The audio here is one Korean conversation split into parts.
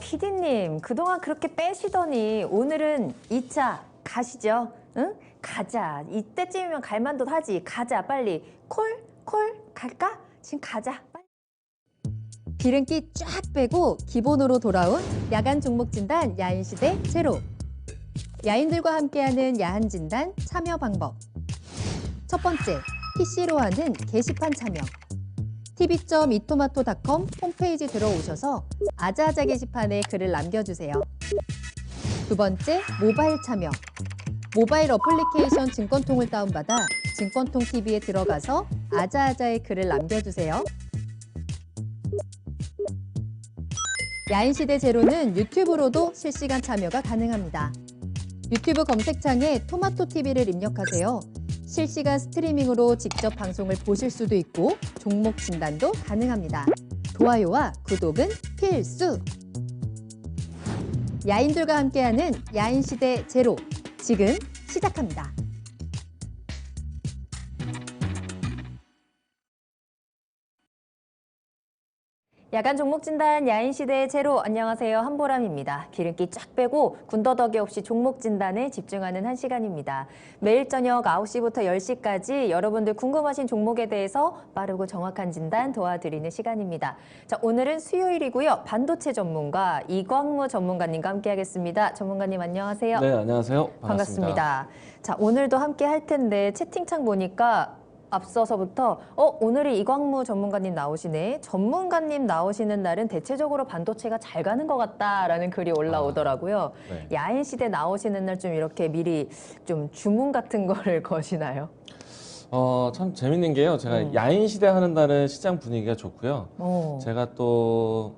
피디님, 그동안 그렇게 빼시더니 오늘은 2차 가시죠? 응? 가자. 이때쯤이면 갈만도 하지. 가자, 빨리. 콜? 갈까? 지금 가자. 빨리. 기름기 쫙 빼고 기본으로 돌아온 야간 종목 진단 야인시대 제로. 야인들과 함께하는 야한 진단 참여 방법. 첫 번째, PC로 하는 게시판 참여. tv.이토마토.com 홈페이지 들어오셔서 아자아자 게시판에 글을 남겨주세요. 두 번째, 모바일 참여. 모바일 어플리케이션 증권통을 다운받아 증권통 TV에 들어가서 아자아자의 글을 남겨주세요. 야인시대 제로는 유튜브로도 실시간 참여가 가능합니다. 유튜브 검색창에 토마토 TV를 입력하세요. 실시간 스트리밍으로 직접 방송을 보실 수도 있고 종목 진단도 가능합니다. 좋아요와 구독은 필수! 야인들과 함께하는 야인시대 제로, 지금 시작합니다. 야간 종목 진단 야인시대 제로. 안녕하세요. 한보람입니다. 기름기 쫙 빼고 군더더기 없이 종목 진단에 집중하는 한 시간입니다. 매일 저녁 9시부터 10시까지 여러분들 궁금하신 종목에 대해서 빠르고 정확한 진단 도와드리는 시간입니다. 자, 오늘은 수요일이고요. 반도체 전문가 이광무 전문가님과 함께하겠습니다. 전문가님 안녕하세요. 네, 안녕하세요. 반갑습니다. 자, 오늘도 함께 할 텐데 채팅창 보니까 앞서서부터 오늘이 이광무 전문가님 나오시네. 전문가님 나오시는 날은 대체적으로 반도체가 잘 가는 것 같다라는 글이 올라오더라고요. 네. 야인시대 나오시는 날 좀 이렇게 미리 좀 주문 같은 거를 거시나요? 참 재밌는 게요. 제가 야인 시대 하는 날은 시장 분위기가 좋고요. 제가 또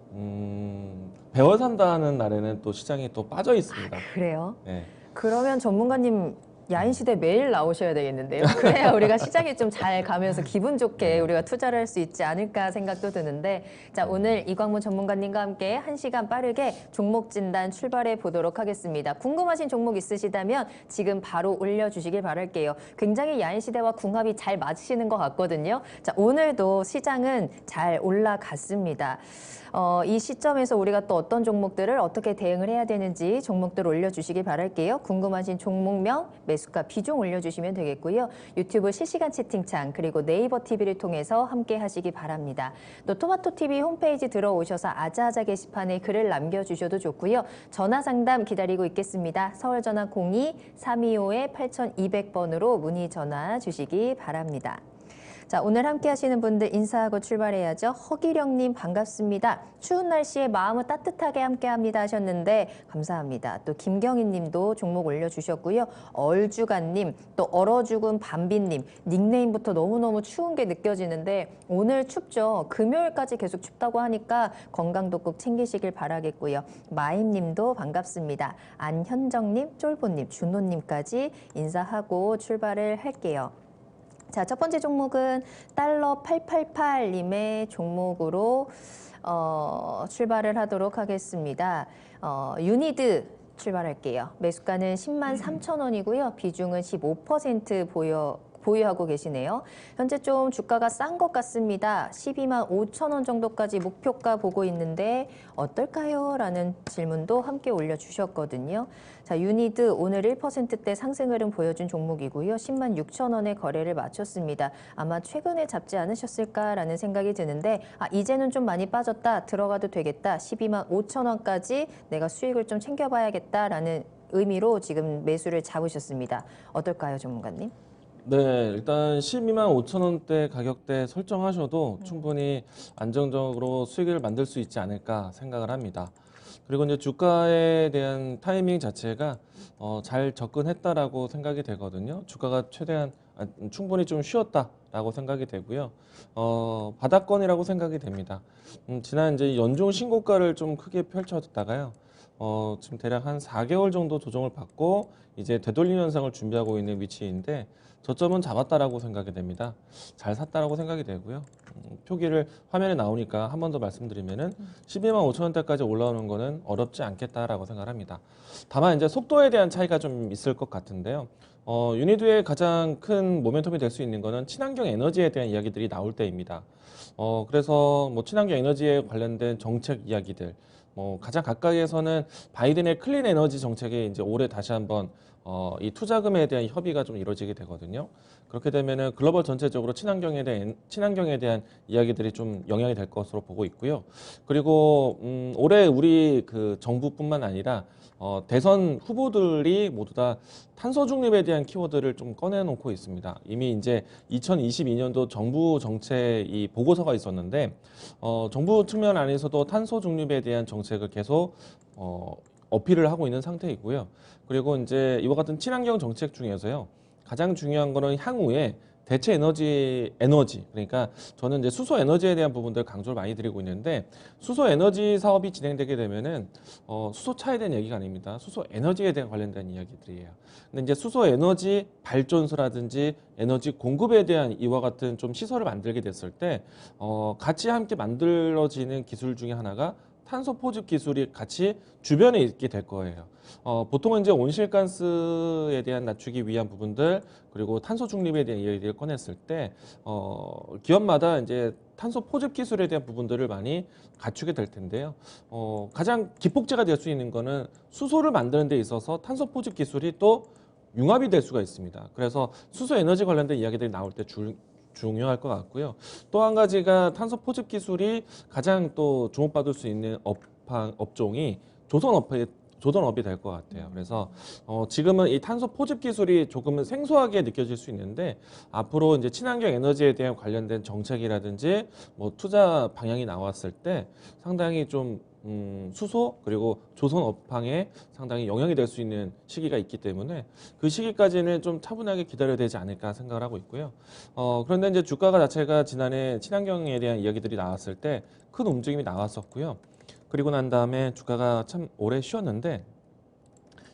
배워 산다 하는 날에는 또 시장이 또 빠져 있습니다. 그래요? 네. 그러면 전문가님 야인시대 매일 나오셔야 되겠는데요. 그래야 우리가 시장이 좀 잘 가면서 기분 좋게 우리가 투자를 할 수 있지 않을까 생각도 드는데, 자, 오늘 이광무 전문가님과 함께 1시간 빠르게 종목 진단 출발해 보도록 하겠습니다. 궁금하신 종목 있으시다면 지금 바로 올려주시길 바랄게요. 굉장히 야인시대와 궁합이 잘 맞으시는 것 같거든요. 자, 오늘도 시장은 잘 올라갔습니다. 이 시점에서 우리가 또 어떤 종목들을 어떻게 대응을 해야 되는지 종목들 올려주시길 바랄게요. 궁금하신 종목명, 매수가, 비중 올려주시면 되겠고요. 유튜브 실시간 채팅창 그리고 네이버 TV를 통해서 함께 하시기 바랍니다. 또 토마토 TV 홈페이지 들어오셔서 아자아자 게시판에 글을 남겨주셔도 좋고요. 전화 상담 기다리고 있겠습니다. 서울 전화 02-325-8200번으로 문의 전화 주시기 바랍니다. 자, 오늘 함께 하시는 분들 인사하고 출발해야죠. 허기령님 반갑습니다. 추운 날씨에 마음을 따뜻하게 함께합니다 하셨는데 감사합니다. 또 김경희님도 종목 올려주셨고요. 얼주간님, 또 얼어죽은 밤비님, 닉네임부터 너무너무 추운 게 느껴지는데 오늘 춥죠. 금요일까지 계속 춥다고 하니까 건강도 꼭 챙기시길 바라겠고요. 마임님도 반갑습니다. 안현정님, 쫄보님, 준호님까지 인사하고 출발을 할게요. 자, 첫 번째 종목은 달러 888님의 종목으로 출발을 하도록 하겠습니다. 유니드 출발할게요. 매수가는 10만 3천 원이고요. 비중은 15% 보유하고 계시네요. 현재 좀 주가가 싼 것 같습니다. 12만 5천 원 정도까지 목표가 보고 있는데 어떨까요? 라는 질문도 함께 올려주셨거든요. 자, 유니드 오늘 1%대 상승 흐름 보여준 종목이고요. 10만 6천 원의 거래를 마쳤습니다. 아마 최근에 잡지 않으셨을까라는 생각이 드는데 이제는 좀 많이 빠졌다. 들어가도 되겠다. 12만 5천 원까지 내가 수익을 좀 챙겨봐야겠다라는 의미로 지금 매수를 잡으셨습니다. 어떨까요, 전문가님? 네, 일단 12만 5천 원대 가격대 설정하셔도 충분히 안정적으로 수익을 만들 수 있지 않을까 생각을 합니다. 그리고 이제 주가에 대한 타이밍 자체가 잘 접근했다라고 생각이 되거든요. 주가가 최대한 충분히 좀 쉬었다라고 생각이 되고요. 바닥권이라고 생각이 됩니다. 지난 이제 연중 신고가를 좀 크게 펼쳐졌다가요. 지금 대략 한 4개월 정도 조정을 받고 이제 되돌림 현상을 준비하고 있는 위치인데 저점은 잡았다라고 생각이 됩니다. 잘 샀다라고 생각이 되고요. 표기를 화면에 나오니까 한 번 더 말씀드리면은 12만 5천 원대까지 올라오는 거는 어렵지 않겠다라고 생각합니다. 다만 이제 속도에 대한 차이가 좀 있을 것 같은데요. 유니드의 가장 큰 모멘텀이 될 수 있는 거는 친환경 에너지에 대한 이야기들이 나올 때입니다. 그래서 뭐 친환경 에너지에 관련된 정책 이야기들, 뭐 가장 가까이에서는 바이든의 클린 에너지 정책이 이제 올해 다시 한번 이 투자금에 대한 협의가 좀 이루어지게 되거든요. 그렇게 되면은 글로벌 전체적으로 친환경에 대한 이야기들이 좀 영향이 될 것으로 보고 있고요. 그리고 올해 우리 그 정부뿐만 아니라 대선 후보들이 모두 다 탄소 중립에 대한 키워드를 좀 꺼내놓고 있습니다. 이미 이제 2022년도 정부 정책 이 보고서가 있었는데 정부 측면 안에서도 탄소 중립에 대한 정책을 계속 어필을 하고 있는 상태이고요. 그리고 이제 이와 같은 친환경 정책 중에서요. 가장 중요한 거는 향후에 대체 에너지 그러니까 저는 이제 수소 에너지에 대한 부분들 강조를 많이 드리고 있는데 수소 에너지 사업이 진행되게 되면은 수소차에 대한 얘기가 아닙니다. 수소 에너지에 대한 관련된 이야기들이에요. 근데 이제 수소 에너지 발전소라든지 에너지 공급에 대한 이와 같은 좀 시설을 만들게 됐을 때 같이 함께 만들어지는 기술 중에 하나가 탄소 포집 기술이 같이 주변에 있게 될 거예요. 보통은 이제 온실가스에 대한 낮추기 위한 부분들 그리고 탄소 중립에 대한 이야기를 꺼냈을 때 기업마다 이제 탄소 포집 기술에 대한 부분들을 많이 갖추게 될 텐데요. 가장 기폭제가 될 수 있는 거는 수소를 만드는 데 있어서 탄소 포집 기술이 또 융합이 될 수가 있습니다. 그래서 수소 에너지 관련된 이야기들이 나올 때 중요할 것 같고요. 또 한 가지가 탄소 포집 기술이 가장 또 주목받을 수 있는 업종이 조선업이 될 것 같아요. 그래서 지금은 이 탄소 포집 기술이 조금은 생소하게 느껴질 수 있는데 앞으로 이제 친환경 에너지에 대한 관련된 정책이라든지 뭐 투자 방향이 나왔을 때 상당히 좀 수소 그리고 조선 업황에 상당히 영향이 될 수 있는 시기가 있기 때문에 그 시기까지는 좀 차분하게 기다려야 되지 않을까 생각을 하고 있고요. 그런데 이제 주가가 자체가 지난해 친환경에 대한 이야기들이 나왔을 때 큰 움직임이 나왔었고요. 그리고 난 다음에 주가가 참 오래 쉬었는데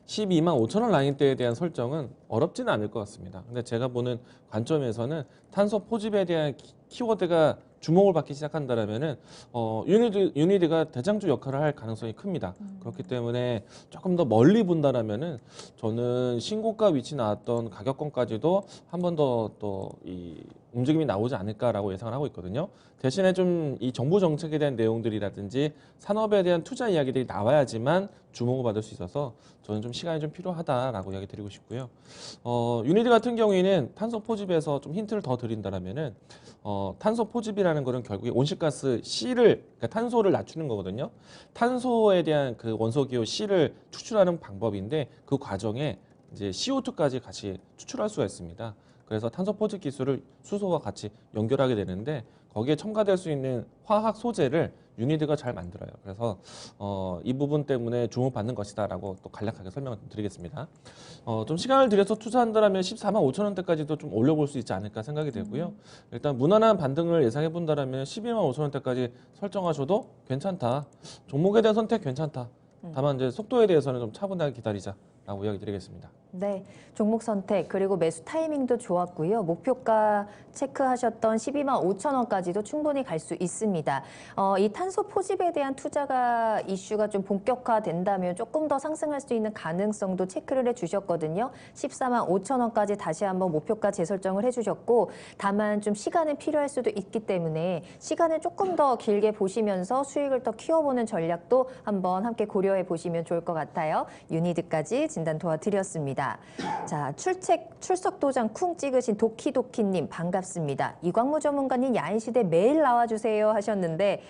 12만 5천 원 라인대에 대한 설정은 어렵지는 않을 것 같습니다. 근데 제가 보는 관점에서는 탄소 포집에 대한 키워드가 주목을 받기 시작한다면은 유니드가 대장주 역할을 할 가능성이 큽니다. 그렇기 때문에 조금 더 멀리 본다라면은 저는 신고가 위치 나왔던 가격권까지도 한 번 더 또 이 움직임이 나오지 않을까라고 예상을 하고 있거든요. 대신에 좀 이 정부 정책에 대한 내용들이라든지 산업에 대한 투자 이야기들이 나와야지만 주목을 받을 수 있어서 저는 좀 시간이 좀 필요하다라고 이야기 드리고 싶고요. 유니드 같은 경우에는 탄소 포집에서 좀 힌트를 더 드린다라면은 탄소 포집이라는 거는 결국에 온실가스 C를 그러니까 탄소를 낮추는 거거든요. 탄소에 대한 그 원소 기호 C를 추출하는 방법인데 그 과정에 이제 CO2까지 같이 추출할 수가 있습니다. 그래서 탄소 포집 기술을 수소와 같이 연결하게 되는데 거기에 첨가될 수 있는 화학 소재를 유니드가 잘 만들어요. 그래서 이 부분 때문에 주목받는 것이다라고 또 간략하게 설명을 드리겠습니다. 좀 시간을 들여서 투자한다면 14만 5천 원대까지도 좀 올려볼 수 있지 않을까 생각이 되고요. 일단 무난한 반등을 예상해 본다면 12만 5천 원대까지 설정하셔도 괜찮다. 종목에 대한 선택 괜찮다. 다만 이제 속도에 대해서는 좀 차분하게 기다리자라고 이야기 드리겠습니다. 네, 종목 선택 그리고 매수 타이밍도 좋았고요. 목표가 체크하셨던 12만 5천 원까지도 충분히 갈 수 있습니다. 이 탄소 포집에 대한 투자가 이슈가 좀 본격화된다면 조금 더 상승할 수 있는 가능성도 체크를 해주셨거든요. 14만 5천 원까지 다시 한번 목표가 재설정을 해주셨고 다만 좀 시간은 필요할 수도 있기 때문에 시간을 조금 더 길게 보시면서 수익을 더 키워보는 전략도 한번 함께 고려해 보시면 좋을 것 같아요. 유니드까지 진단 도와드렸습니다. 자, 출석 도장 쿵 찍으신 도키도키님 반갑습니다. 이광무 전문가님 야인시대 매일 나와주세요 하셨는데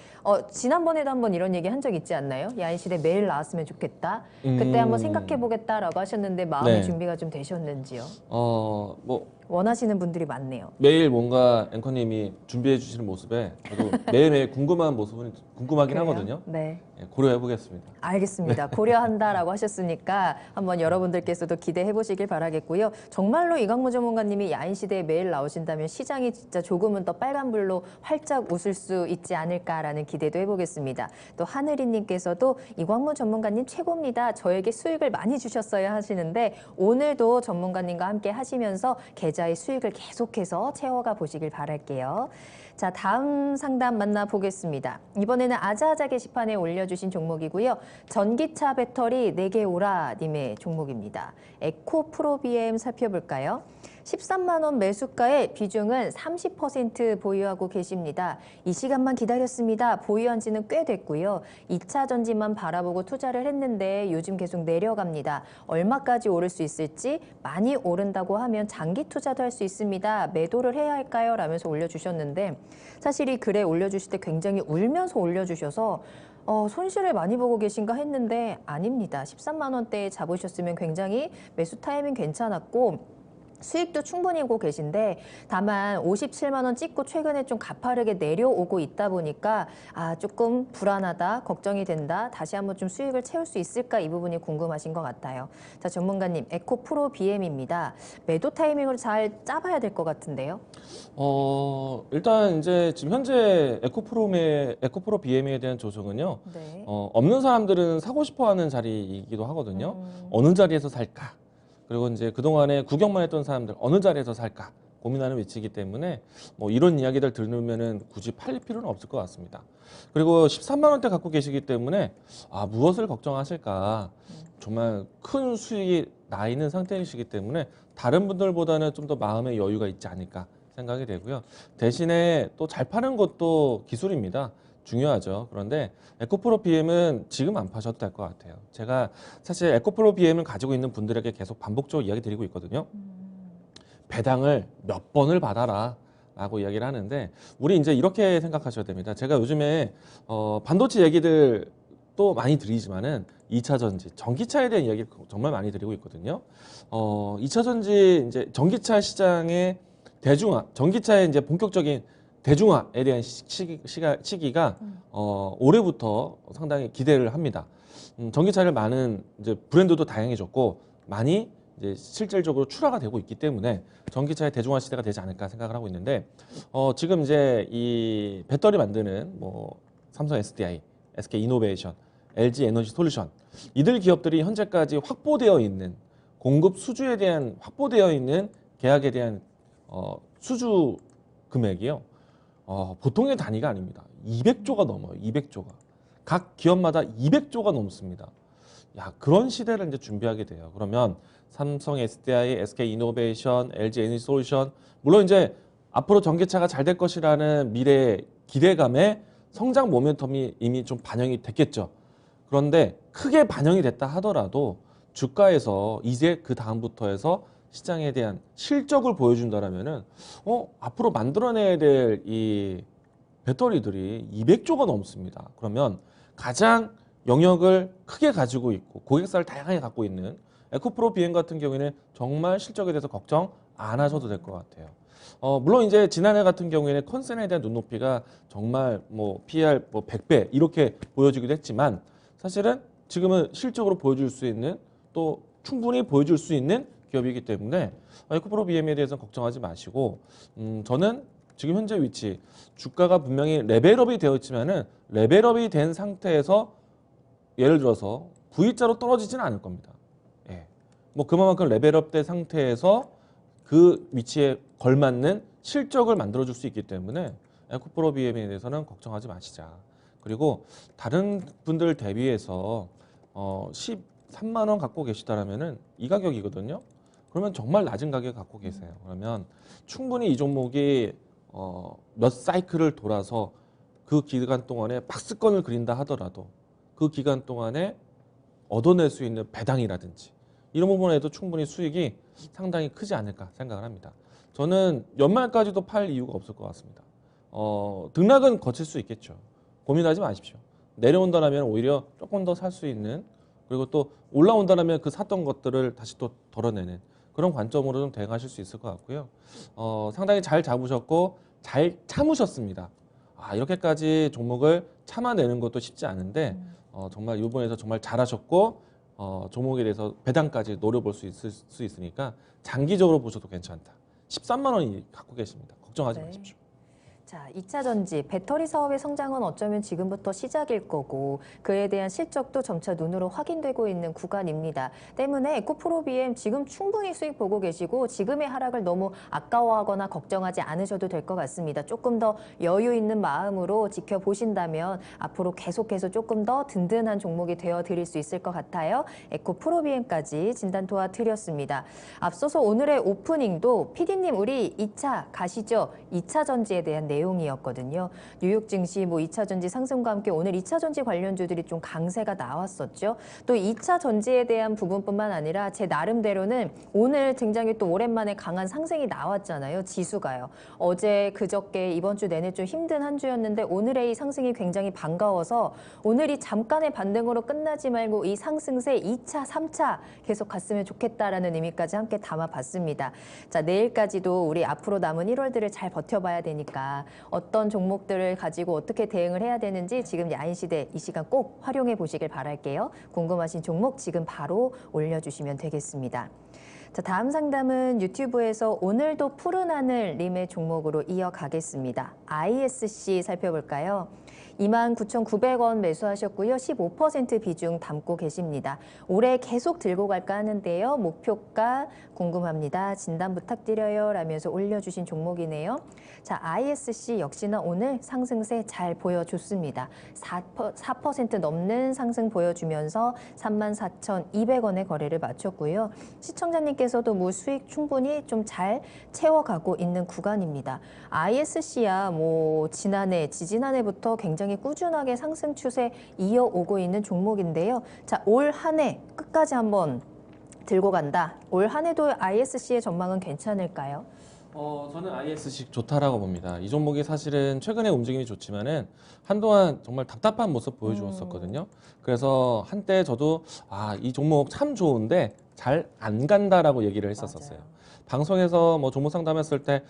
지난번에도 한번 이런 얘기 한 적 있지 않나요? 야인시대 매일 나왔으면 좋겠다. 그때 한번 생각해보겠다라고 하셨는데 마음의 네. 준비가 좀 되셨는지요? 뭐 원하시는 분들이 많네요. 매일 뭔가 앵커님이 준비해 주시는 모습에 저도 매일매일 궁금한 모습은 궁금하긴 그래요? 하거든요. 네. 예, 고려해 보겠습니다. 알겠습니다. 고려한다라고 하셨으니까 한번 여러분들께서도 기대해 보시길 바라겠고요. 정말로 이광무 전문가님이 야인시대에 매일 나오신다면 시장이 진짜 조금은 더 빨간불로 활짝 웃을 수 있지 않을까라는 기대도 해보겠습니다. 또 하늘이님께서도 이광무 전문가님 최고입니다. 저에게 수익을 많이 주셨어요 하시는데 오늘도 전문가님과 함께 하시면서 계좌의 수익을 계속해서 채워가 보시길 바랄게요. 자, 다음 상담 만나보겠습니다. 이번에는 아자아자 게시판에 올려주신 종목이고요. 전기차 배터리 4개 오라 님의 종목입니다. 에코 프로 BM 살펴볼까요? 13만 원 매수가에 비중은 30% 보유하고 계십니다. 이 시간만 기다렸습니다. 보유한 지는 꽤 됐고요. 2차 전지만 바라보고 투자를 했는데 요즘 계속 내려갑니다. 얼마까지 오를 수 있을지, 많이 오른다고 하면 장기 투자도 할 수 있습니다. 매도를 해야 할까요? 라면서 올려주셨는데 사실 이 글에 올려주실 때 굉장히 울면서 올려주셔서 손실을 많이 보고 계신가 했는데 아닙니다. 13만 원대에 잡으셨으면 굉장히 매수 타이밍 괜찮았고 수익도 충분히 오고 계신데 다만 57만 원 찍고 최근에 좀 가파르게 내려오고 있다 보니까 조금 불안하다, 걱정이 된다, 다시 한번 좀 수익을 채울 수 있을까 이 부분이 궁금하신 것 같아요. 자, 전문가님, 에코 프로 BM입니다. 매도 타이밍을 잘 짜봐야 될 것 같은데요. 일단 이제 지금 현재 에코프로 BM에 대한 조정은요. 네. 없는 사람들은 사고 싶어하는 자리이기도 하거든요. 어느 자리에서 살까? 그리고 이제 그동안에 구경만 했던 사람들 어느 자리에서 살까 고민하는 위치이기 때문에 뭐 이런 이야기들 들으면은 굳이 팔릴 필요는 없을 것 같습니다. 그리고 13만 원대 갖고 계시기 때문에 무엇을 걱정하실까? 정말 큰 수익이 나 있는 상태이시기 때문에 다른 분들보다는 좀 더 마음의 여유가 있지 않을까 생각이 되고요. 대신에 또 잘 파는 것도 기술입니다. 중요하죠. 그런데 에코프로 BM은 지금 안 파셔도 될 것 같아요. 제가 사실 에코프로 BM을 가지고 있는 분들에게 계속 반복적으로 이야기 드리고 있거든요. 배당을 몇 번을 받아라 라고 이야기를 하는데 우리 이제 이렇게 생각하셔야 됩니다. 제가 요즘에 반도체 얘기들 또 많이 드리지만은 2차 전지, 전기차에 대한 이야기를 정말 많이 드리고 있거든요. 2차 전지 이제 전기차 시장의 대중화, 전기차의 이제 본격적인 대중화에 대한 시기가 올해부터 상당히 기대를 합니다. 전기차를 많은 이제 브랜드도 다양해졌고 많이 이제 실질적으로 출하가 되고 있기 때문에 전기차의 대중화 시대가 되지 않을까 생각을 하고 있는데 지금 이제 이 배터리 만드는 뭐 삼성 SDI, SK 이노베이션, LG 에너지 솔루션 이들 기업들이 현재까지 확보되어 있는 공급 수주에 대한 확보되어 있는 계약에 대한 수주 금액이요. 보통의 단위가 아닙니다. 200조가 넘어요. 200조가. 각 기업마다 200조가 넘습니다. 그런 시대를 이제 준비하게 돼요. 그러면 삼성 SDI, SK 이노베이션, LG 에너지 솔루션 물론 이제 앞으로 전기차가 잘 될 것이라는 미래의 기대감에 성장 모멘텀이 이미 좀 반영이 됐겠죠. 그런데 크게 반영이 됐다 하더라도 주가에서 이제 그 다음부터 해서 시장에 대한 실적을 보여준다라면은 앞으로 만들어내야 될 이 배터리들이 200조가 넘습니다. 그러면 가장 영역을 크게 가지고 있고 고객사를 다양하게 갖고 있는 에코프로 BM 같은 경우에는 정말 실적에 대해서 걱정 안 하셔도 될 것 같아요. 물론 이제 지난해 같은 경우에는 컨센에 대한 눈높이가 정말 뭐 PER 뭐 100배 이렇게 보여지기도 했지만 사실은 지금은 실적으로 보여줄 수 있는 또 충분히 보여줄 수 있는 기업이기 때문에 에코프로 BM에 대해서는 걱정하지 마시고 저는 지금 현재 위치 주가가 분명히 레벨업이 되어 있지만은 레벨업이 된 상태에서 예를 들어서 V자로 떨어지지는 않을 겁니다. 예. 뭐 그만큼 레벨업된 상태에서 그 위치에 걸맞는 실적을 만들어줄 수 있기 때문에 에코프로 BM에 대해서는 걱정하지 마시자. 그리고 다른 분들 대비해서 13만 원 갖고 계시다라면은 이 가격이거든요. 그러면 정말 낮은 가격 갖고 계세요. 그러면 충분히 이 종목이 몇 사이클을 돌아서 그 기간 동안에 박스권을 그린다 하더라도 그 기간 동안에 얻어낼 수 있는 배당이라든지 이런 부분에도 충분히 수익이 상당히 크지 않을까 생각을 합니다. 저는 연말까지도 팔 이유가 없을 것 같습니다. 등락은 거칠 수 있겠죠. 고민하지 마십시오. 내려온다면 오히려 조금 더 살 수 있는 그리고 또 올라온다면 그 샀던 것들을 다시 또 덜어내는 그런 관점으로 좀 대응하실 수 있을 것 같고요. 상당히 잘 잡으셨고 잘 참으셨습니다. 이렇게까지 종목을 참아내는 것도 쉽지 않은데 정말 이번에서 정말 잘하셨고 종목에 대해서 배당까지 노려볼 수 있으니까 장기적으로 보셔도 괜찮다. 13만 원이 갖고 계십니다. 걱정하지 네. 마십시오. 자, 2차 전지, 배터리 사업의 성장은 어쩌면 지금부터 시작일 거고 그에 대한 실적도 점차 눈으로 확인되고 있는 구간입니다. 때문에 에코프로비엠 지금 충분히 수익 보고 계시고 지금의 하락을 너무 아까워하거나 걱정하지 않으셔도 될 것 같습니다. 조금 더 여유 있는 마음으로 지켜보신다면 앞으로 계속해서 조금 더 든든한 종목이 되어드릴 수 있을 것 같아요. 에코프로비엠까지 진단 도와드렸습니다. 앞서서 오늘의 오프닝도 PD님 우리 2차 가시죠. 2차 전지에 대한 내용이었거든요. 뉴욕 증시 2차 전지 상승과 함께 오늘 2차 전지 관련주들이 좀 강세가 나왔었죠. 또 2차 전지에 대한 부분뿐만 아니라 제 나름대로는 오늘 굉장히 또 오랜만에 강한 상승이 나왔잖아요. 지수가요. 어제 그저께 이번 주 내내 좀 힘든 한 주였는데 오늘의 이 상승이 굉장히 반가워서 오늘이 잠깐의 반등으로 끝나지 말고 이 상승세 2차, 3차 계속 갔으면 좋겠다라는 의미까지 함께 담아봤습니다. 자, 내일까지도 우리 앞으로 남은 1월들을 잘 버텨봐야 되니까 어떤 종목들을 가지고 어떻게 대응을 해야 되는지 지금 야인시대 이 시간 꼭 활용해 보시길 바랄게요. 궁금하신 종목 지금 바로 올려주시면 되겠습니다. 자, 다음 상담은 유튜브에서 오늘도 푸른 하늘 님의 종목으로 이어가겠습니다. ISC 살펴볼까요? 29,900원 매수하셨고요. 15% 비중 담고 계십니다. 올해 계속 들고 갈까 하는데요. 목표가 궁금합니다. 진단 부탁드려요. 라면서 올려주신 종목이네요. 자, ISC 역시나 오늘 상승세 잘 보여줬습니다. 4% 넘는 상승 보여주면서 34,200원의 거래를 마쳤고요. 시청자님께서도 수익 충분히 좀 잘 채워가고 있는 구간입니다. ISC야 지난해, 지지난해부터 굉장히 꾸준하게 상승 추세 이어오고 있는 종목인데요. 자, 올 한 해 끝까지 한번 들고 간다. 올 한 해도 ISC의 전망은 괜찮을까요? 저는 ISC 좋다라고 봅니다. 이 종목이 사실은 최근에 움직임이 좋지만은 한동안 정말 답답한 모습 보여주었었거든요. 그래서 한때 저도 이 종목 참 좋은데 잘 안 간다라고 얘기를 했었어요. 맞아요. 방송에서 종목 상담했을 때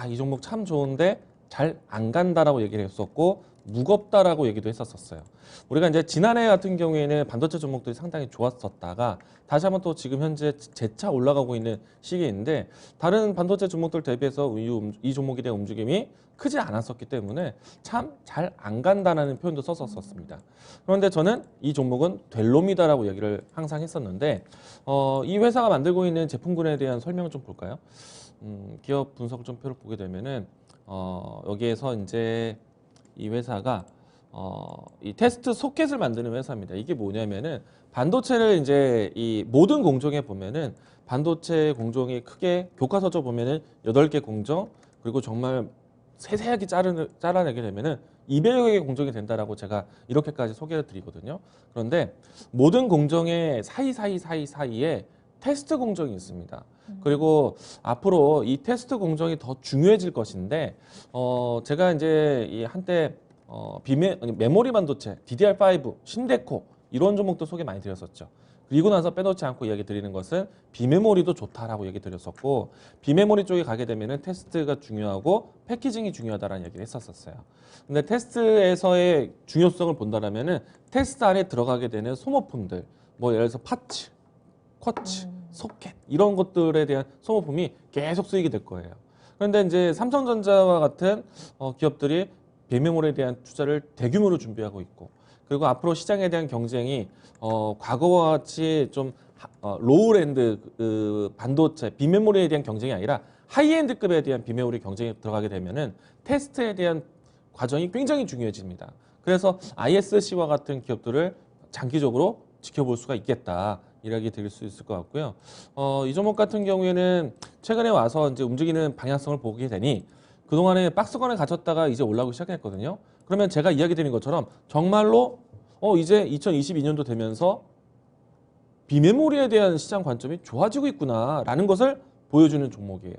이 종목 참 좋은데 잘 안 간다라고 얘기를 했었고 무겁다라고 얘기도 했었어요. 우리가 이제 지난해 같은 경우에는 반도체 종목들이 상당히 좋았었다가 다시 한번 또 지금 현재 재차 올라가고 있는 시기인데 다른 반도체 종목들 대비해서 이 종목에 대한 움직임이 크지 않았었기 때문에 참 잘 안 간다는 표현도 썼었습니다. 그런데 저는 이 종목은 될 놈이다라고 얘기를 항상 했었는데 이 회사가 만들고 있는 제품군에 대한 설명을 좀 볼까요? 기업 분석 좀 표를 보게 되면은 여기에서 이제 이 회사가 이 테스트 소켓을 만드는 회사입니다. 이게 뭐냐면은 반도체를 이제 이 모든 공정에 보면은 반도체 공정이 크게 교과서적 보면은 8개 공정 그리고 정말 세세하게 잘라내게 되면은 200여 개의 공정이 된다라고 제가 이렇게까지 소개를 드리거든요. 그런데 모든 공정의 사이에 테스트 공정이 있습니다. 그리고 앞으로 이 테스트 공정이 더 중요해질 것인데 제가 이제 이 한때 메모리 반도체, DDR5, 신데코 이런 종목도 소개 많이 드렸었죠. 그리고 나서 빼놓지 않고 이야기 드리는 것은 비메모리도 좋다라고 얘기 드렸었고 비메모리 쪽에 가게 되면은 테스트가 중요하고 패키징이 중요하다라는 얘기를 했었어요. 근데 테스트에서의 중요성을 본다라면은 테스트 안에 들어가게 되는 소모품들, 예를 들어서 파츠, 쿼츠, 소켓 이런 것들에 대한 소모품이 계속 수익이 될 거예요. 그런데 이제 삼성전자와 같은 기업들이 비메모리에 대한 투자를 대규모로 준비하고 있고 그리고 앞으로 시장에 대한 경쟁이 과거와 같이 좀 로우랜드 반도체 비메모리에 대한 경쟁이 아니라 하이엔드급에 대한 비메모리 경쟁에 들어가게 되면은 테스트에 대한 과정이 굉장히 중요해집니다. 그래서 ISC와 같은 기업들을 장기적으로 지켜볼 수가 있겠다. 이야기 드릴 수 있을 것 같고요. 이 종목 같은 경우에는 최근에 와서 이제 움직이는 방향성을 보게 되니 그동안에 박스권에 갇혔다가 이제 올라오기 시작했거든요. 그러면 제가 이야기 드린 것처럼 정말로 이제 2022년도 되면서 비메모리에 대한 시장 관점이 좋아지고 있구나라는 것을 보여주는 종목이에요.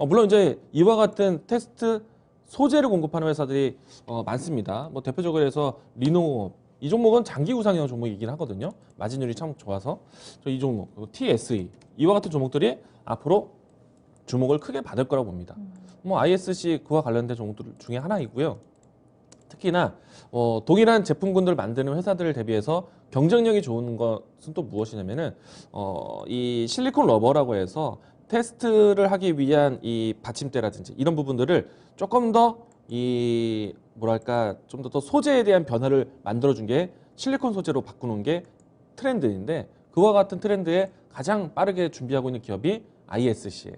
물론 이제 이와 같은 테스트 소재를 공급하는 회사들이 많습니다. 대표적으로 해서 리노 이 종목은 장기 우상형 종목이긴 하거든요. 마진율이 참 좋아서 이 종목, 그리고 TSE 이와 같은 종목들이 앞으로 주목을 크게 받을 거라고 봅니다. ISC 그와 관련된 종목들 중에 하나이고요. 특히나 동일한 제품군들 만드는 회사들을 대비해서 경쟁력이 좋은 것은 또 무엇이냐면은 이 실리콘 러버라고 해서 테스트를 하기 위한 이 받침대라든지 이런 부분들을 조금 더 이 뭐랄까 좀 더 소재에 대한 변화를 만들어준 게 실리콘 소재로 바꾸는 게 트렌드인데 그와 같은 트렌드에 가장 빠르게 준비하고 있는 기업이 ISC예요.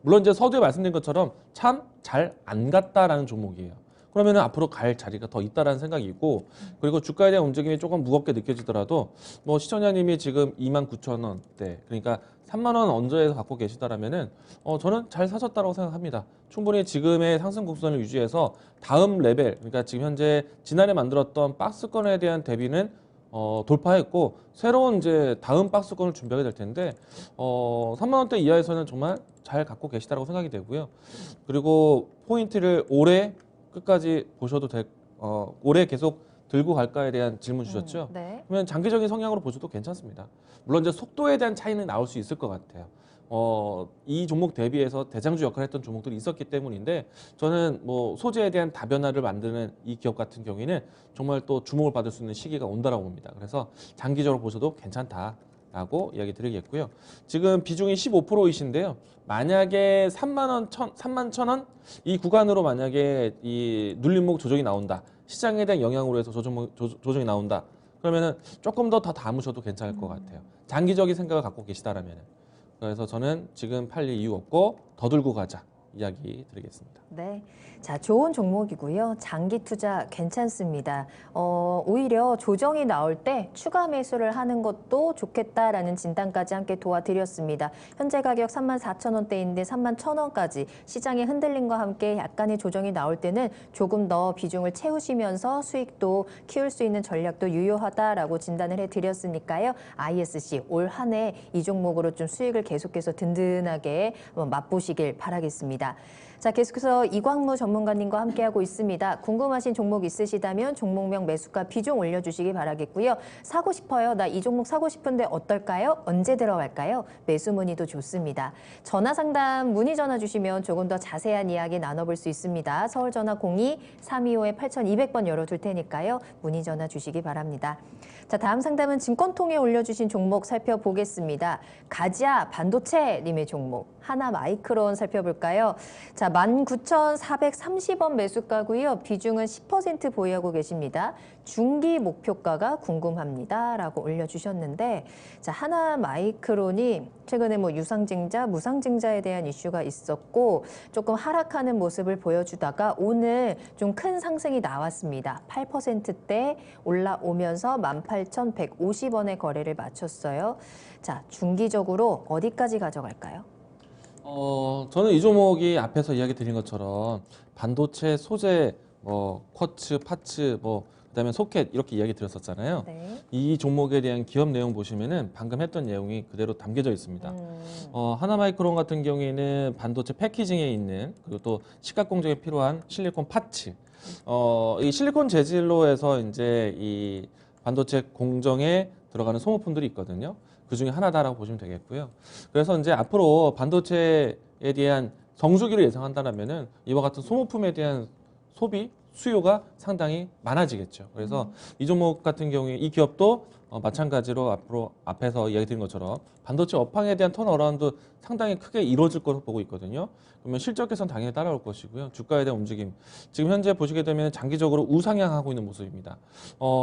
물론 이제 서두에 말씀드린 것처럼 참 잘 안 갔다라는 종목이에요. 그러면 앞으로 갈 자리가 더 있다라는 생각이고 그리고 주가에 대한 움직임이 조금 무겁게 느껴지더라도 뭐 시청자님이 지금 29,000원대 그러니까 3만 원 언저리에서 갖고 계시다라면은 저는 잘 사셨다고 생각합니다. 충분히 지금의 상승 곡선을 유지해서 다음 레벨 그러니까 지금 현재 지난해 만들었던 박스권에 대한 대비는 돌파했고 새로운 이제 다음 박스권을 준비하게 될 텐데 3만 원대 이하에서는 정말 잘 갖고 계시다고 생각이 되고요. 그리고 포인트를 올해 끝까지 보셔도 올해 계속 들고 갈까에 대한 질문 주셨죠? 네. 그러면 장기적인 성향으로 보셔도 괜찮습니다. 물론 이제 속도에 대한 차이는 나올 수 있을 것 같아요. 이 종목 대비해서 대장주 역할을 했던 종목들이 있었기 때문인데 저는 뭐 소재에 대한 다변화를 만드는 이 기업 같은 경우에는 정말 또 주목을 받을 수 있는 시기가 온다라고 봅니다. 그래서 장기적으로 보셔도 괜찮다라고 이야기 드리겠고요. 지금 비중이 15%이신데요. 만약에 3만 1,000원 이 구간으로 만약에 이 눌림목 조정이 나온다. 시장에 대한 영향으로 해서 조정이 나온다. 그러면은 조금 더 담으셔도 괜찮을 것 같아요. 장기적인 생각을 갖고 계시다라면은. 그래서 저는 지금 팔릴 이유 없고 더 들고 가자 이야기 드리겠습니다. 네. 자, 좋은 종목이고요. 장기 투자 괜찮습니다. 오히려 조정이 나올 때 추가 매수를 하는 것도 좋겠다라는 진단까지 함께 도와드렸습니다. 현재 가격 34,000원대인데 31,000원까지 시장의 흔들림과 함께 약간의 조정이 나올 때는 조금 더 비중을 채우시면서 수익도 키울 수 있는 전략도 유효하다라고 진단을 해드렸으니까요. ISC 올 한 해 이 종목으로 좀 수익을 계속해서 든든하게 맛보시길 바라겠습니다. 자, 계속해서 이광무 전문가님과 함께하고 있습니다. 궁금하신 종목 있으시다면 종목명 매수가 비중 올려주시기 바라겠고요. 사고 싶어요. 나 이 종목 사고 싶은데 어떨까요? 언제 들어갈까요? 매수 문의도 좋습니다. 전화 상담 문의 전화 주시면 조금 더 자세한 이야기 나눠볼 수 있습니다. 서울 전화 02-325-8200번 열어둘 테니까요. 문의 전화 주시기 바랍니다. 자, 다음 상담은 증권통에 올려주신 종목 살펴보겠습니다. 가지아 반도체님의 종목 하나마이크론 살펴볼까요? 자, 19,430원 매수가고요. 비중은 10% 보유하고 계십니다. 중기 목표가가 궁금합니다라고 올려주셨는데, 자, 하나마이크론이 최근에 뭐 유상증자, 무상증자에 대한 이슈가 있었고 조금 하락하는 모습을 보여주다가 오늘 좀 큰 상승이 나왔습니다. 8%대 올라오면서 18,150원의 거래를 마쳤어요. 자, 중기적으로 어디까지 가져갈까요? 저는 이 종목이 앞에서 이야기 드린 것처럼 반도체, 소재, 쿼츠, 파츠, 그다음에 소켓 이렇게 이야기 드렸었잖아요. 네. 이 종목에 대한 기업 내용 보시면은 방금 했던 내용이 그대로 담겨져 있습니다. 하나마이크론 같은 경우에는 반도체 패키징에 있는 그리고 또 시각 공정에 필요한 실리콘 파츠. 이 실리콘 재질로 해서 이제 이 반도체 공정에 들어가는 소모품들이 있거든요. 그 중에 하나다라고 보시면 되겠고요. 그래서 이제 앞으로 반도체에 대한 성수기를 예상한다면은 이와 같은 소모품에 대한 소비, 수요가 상당히 많아지겠죠. 그래서 이 종목 같은 경우에 이 기업도 마찬가지로 앞으로 앞에서 이야기 드린 것처럼 반도체 업황에 대한 턴어라운드 상당히 크게 이루어질 것으로 보고 있거든요. 그러면 실적 개선 당연히 따라올 것이고요. 주가에 대한 움직임 지금 현재 보시게 되면 장기적으로 우상향하고 있는 모습입니다.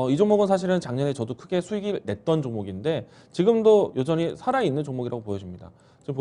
이 종목은 사실은 작년에 저도 크게 수익을 냈던 종목인데 지금도 여전히 살아있는 종목이라고 보여집니다. 지금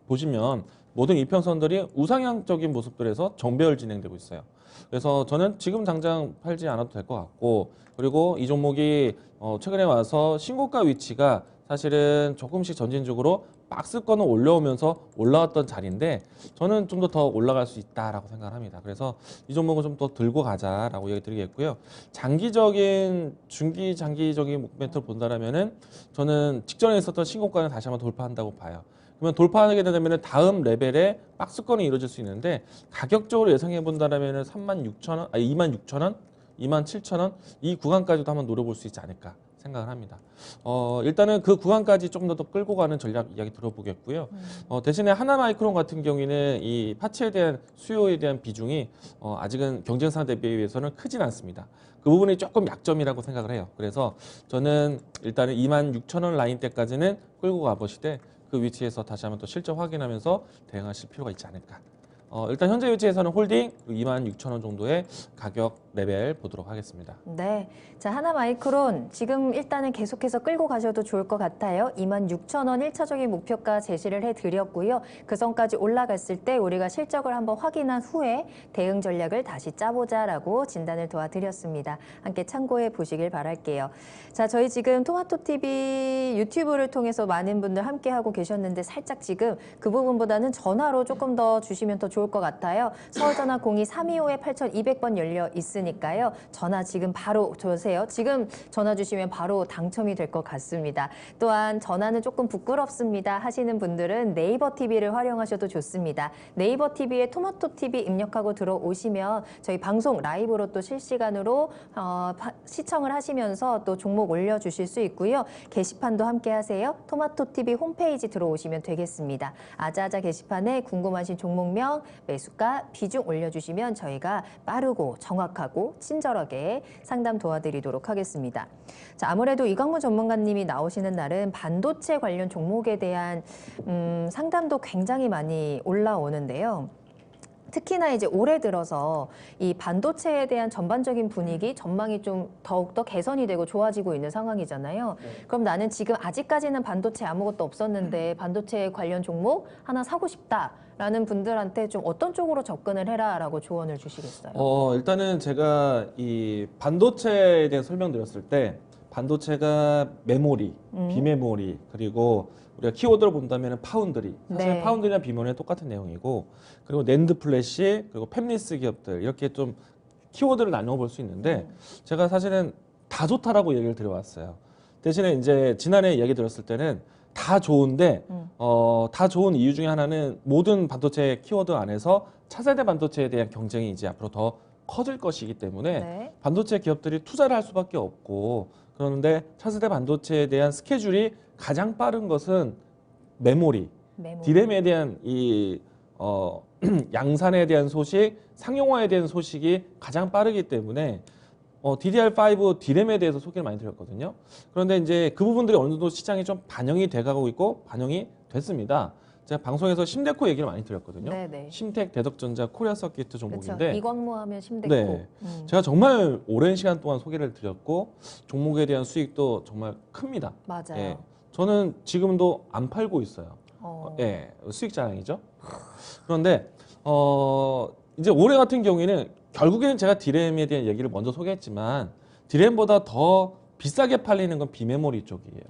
보시면 모든 이평선들이 우상향적인 모습들에서 정배열 진행되고 있어요. 그래서 저는 지금 당장 팔지 않아도 될 것 같고 그리고 이 종목이 최근에 와서 신고가 위치가 사실은 조금씩 점진적으로 박스권을 올려오면서 올라왔던 자리인데 저는 좀 더 올라갈 수 있다라고 생각을 합니다. 그래서 이 종목은 좀 더 들고 가자라고 얘기 드리겠고요. 장기적인 중기 장기적인 모멘트를 본다라면은 저는 직전에 있었던 신고가는 다시 한번 돌파한다고 봐요. 그러면 돌파하게 되면 다음 레벨에 박스권이 이루어질 수 있는데 가격적으로 예상해 본다라면 36,000원, 26,000원, 27,000원 이 구간까지도 한번 노려볼 수 있지 않을까 생각을 합니다. 일단은 그 구간까지 조금 더 끌고 가는 전략 이야기 들어보겠고요. 대신에 하나마이크론 같은 경우에는 이 파츠에 대한 수요에 대한 비중이 아직은 경쟁사 대비해서는 크진 않습니다. 그 부분이 조금 약점이라고 생각을 해요. 그래서 저는 일단은 26,000원 라인대까지는 끌고 가보시되 그 위치에서 다시 한번 또 실적 확인하면서 대응하실 필요가 있지 않을까 일단 현재 위치에서는 홀딩 26,000원 정도의 가격 레벨 보도록 하겠습니다. 네. 자, 하나마이크론 지금 일단은 계속해서 끌고 가셔도 좋을 것 같아요. 26,000원 1차적인 목표가 제시를 해드렸고요. 그 선까지 올라갔을 때 우리가 실적을 한번 확인한 후에 대응 전략을 다시 짜보자라고 진단을 도와드렸습니다. 함께 참고해 보시길 바랄게요. 자, 저희 지금 토마토TV 유튜브를 통해서 많은 분들 함께하고 계셨는데 살짝 지금 그 부분보다는 전화로 조금 더 주시면 더 좋을 것 같아요. 서울전화 02-325-8200번 열려 있으니까요. 전화 지금 바로 주세요. 지금 전화 주시면 바로 당첨이 될 것 같습니다. 또한 전화는 조금 부끄럽습니다 하시는 분들은 네이버 TV를 활용하셔도 좋습니다. 네이버 TV에 토마토TV 입력하고 들어오시면 저희 방송 라이브로 또 실시간으로 시청을 하시면서 또 종목 올려주실 수 있고요. 게시판도 함께 하세요. 토마토TV 홈페이지 들어오시면 되겠습니다. 아자아자 게시판에 궁금하신 종목명, 매수가, 비중 올려주시면 저희가 빠르고 정확하고 친절하게 상담 도와드리도록 하겠습니다. 자, 아무래도 이광무 전문가님이 나오시는 날은 반도체 관련 종목에 대한 상담도 굉장히 많이 올라오는데요. 특히나 이제 올해 들어서 이 반도체에 대한 전반적인 분위기, 전망이 좀 더욱더 개선이 되고 좋아지고 있는 상황이잖아요. 그럼 나는 지금 아직까지는 반도체 아무것도 없었는데 반도체 관련 종목 하나 사고 싶다라는 분들한테 좀 어떤 쪽으로 접근을 해라라고 조언을 주시겠어요? 일단은 제가 이 반도체에 대해 설명드렸을 때 반도체가 메모리, 비메모리, 그리고 우리가 키워드로 본다면 파운드리. 사실 네. 파운드리랑 비메모리는 똑같은 내용이고, 그리고 낸드 플래시, 그리고 팹리스 기업들 이렇게 좀 키워드를 나눠 볼 수 있는데 제가 사실은 다 좋다라고 얘기를 드려왔어요. 대신에 이제 지난해 얘기 들었을 때는 다 좋은데 다 좋은 이유 중에 하나는 모든 반도체 키워드 안에서 차세대 반도체에 대한 경쟁이 이제 앞으로 더 커질 것이기 때문에 네. 반도체 기업들이 투자를 할 수밖에 없고, 그런데 차세대 반도체에 대한 스케줄이 가장 빠른 것은 메모리, 디램에 대한 이 양산에 대한 소식, 상용화에 대한 소식이 가장 빠르기 때문에 DDR5 디램에 대해서 소개를 많이 드렸거든요. 그런데 이제 그 부분들이 어느 정도 시장에 좀 반영이 돼가고 있고 반영이 됐습니다. 제가 방송에서 심데코 얘기를 많이 드렸거든요. 네네. 심텍, 대덕전자, 코리아 서키트 그렇죠. 종목인데 이광무 하면 심됐고. 네. 제가 정말 오랜 시간 동안 소개를 드렸고 종목에 대한 수익도 정말 큽니다. 맞아요. 예. 저는 지금도 안 팔고 있어요. 어. 예, 수익 자랑이죠. 그런데 이제 올해 같은 경우에는 결국에는 제가 디램에 대한 얘기를 먼저 소개했지만 디램보다 더 비싸게 팔리는 건 비메모리 쪽이에요.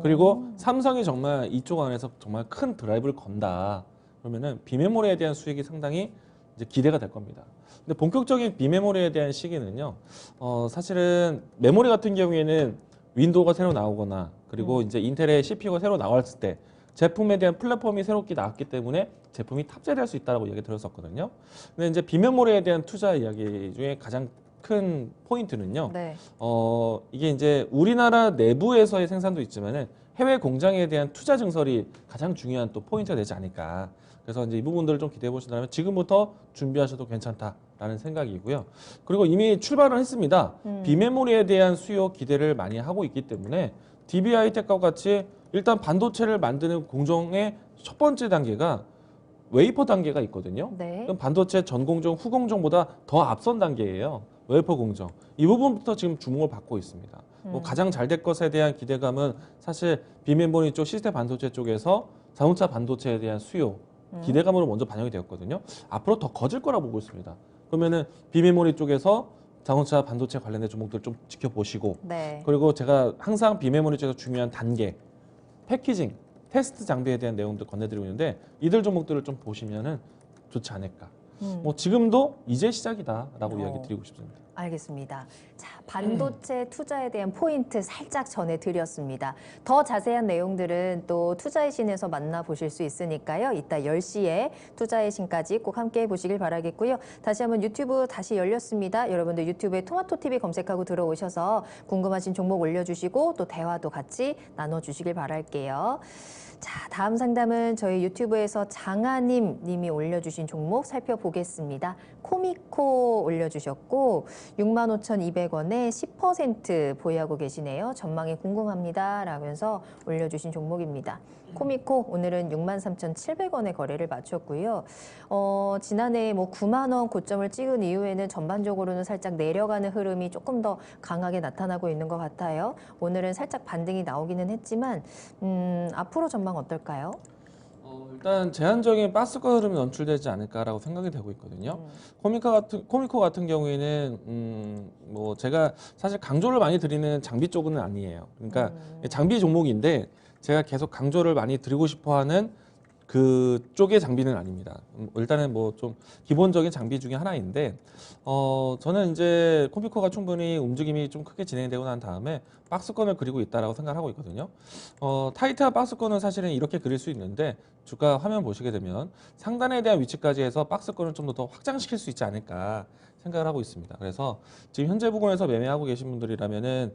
그리고 삼성이 정말 이쪽 안에서 정말 큰 드라이브를 건다. 그러면은 비메모리에 대한 수익이 상당히 이제 기대가 될 겁니다. 근데 본격적인 비메모리에 대한 시기는요. 사실은 메모리 같은 경우에는 윈도우가 새로 나오거나 그리고 이제 인텔의 CPU가 새로 나왔을 때 제품에 대한 플랫폼이 새롭게 나왔기 때문에 제품이 탑재될 수 있다고 얘기 들었었거든요. 근데 이제 비메모리에 대한 투자 이야기 중에 가장 큰 포인트는요. 네. 이게 이제 우리나라 내부에서의 생산도 있지만은 해외 공장에 대한 투자 증설이 가장 중요한 또 포인트가 되지 않을까. 그래서 이제 이 부분들을 좀 기대해 보신다면 지금부터 준비하셔도 괜찮다라는 생각이고요. 그리고 이미 출발을 했습니다. 비메모리에 대한 수요 기대를 많이 하고 있기 때문에 DB하이텍과 같이 일단 반도체를 만드는 공정의 첫 번째 단계가 웨이퍼 단계가 있거든요. 네. 그럼 반도체 전공정, 후공정보다 더 앞선 단계예요. 웨이퍼 공정. 이 부분부터 지금 주목을 받고 있습니다. 뭐 가장 잘 될 것에 대한 기대감은 사실 비메모리 쪽 시스템 반도체 쪽에서 자동차 반도체에 대한 수요 기대감으로 먼저 반영이 되었거든요. 앞으로 더 커질 거라고 보고 있습니다. 그러면은 비메모리 쪽에서 자동차 반도체 관련된 종목들 좀 지켜보시고, 네. 그리고 제가 항상 비메모리 쪽에서 중요한 단계, 패키징, 테스트 장비에 대한 내용들 건네드리고 있는데 이들 종목들을 좀 보시면은 좋지 않을까. 뭐 지금도 이제 시작이다라고 이야기 드리고 싶습니다. 알겠습니다. 자, 반도체 투자에 대한 포인트 살짝 전해드렸습니다. 더 자세한 내용들은 또 투자의 신에서 만나보실 수 있으니까요. 이따 10시에 투자의 신까지 꼭 함께해 보시길 바라겠고요. 다시 한번 유튜브 다시 열렸습니다. 여러분들 유튜브에 토마토TV 검색하고 들어오셔서 궁금하신 종목 올려주시고 또 대화도 같이 나눠주시길 바랄게요. 자, 다음 상담은 저희 유튜브에서 장하님 님이 올려주신 종목 살펴보겠습니다. 코미코 올려주셨고 65,200원에 10% 보유하고 계시네요. 전망이 궁금합니다. 라면서 올려주신 종목입니다. 코미코 오늘은 63,700원에 거래를 마쳤고요. 지난해 뭐 9만 원 고점을 찍은 이후에는 전반적으로는 살짝 내려가는 흐름이 조금 더 강하게 나타나고 있는 것 같아요. 오늘은 살짝 반등이 나오기는 했지만 앞으로 전망 어떨까요? 일단 제한적인 박스권 흐름이 연출되지 않을까라고 생각이 되고 있거든요. 코미코 같은 경우에는 뭐 제가 사실 강조를 많이 드리는 장비 쪽은 아니에요. 그러니까 장비 종목인데 제가 계속 강조를 많이 드리고 싶어하는 그쪽의 장비는 아닙니다. 일단은 뭐 좀 기본적인 장비 중에 하나인데 저는 이제 코미코가 충분히 움직임이 좀 크게 진행되고 난 다음에 박스권을 그리고 있다라고 생각하고 있거든요. 타이트한 박스권은 사실은 이렇게 그릴 수 있는데 주가 화면 보시게 되면 상단에 대한 위치까지 해서 박스권을 좀 더 확장시킬 수 있지 않을까 생각을 하고 있습니다. 그래서 지금 현재 부근에서 매매하고 계신 분들이라면은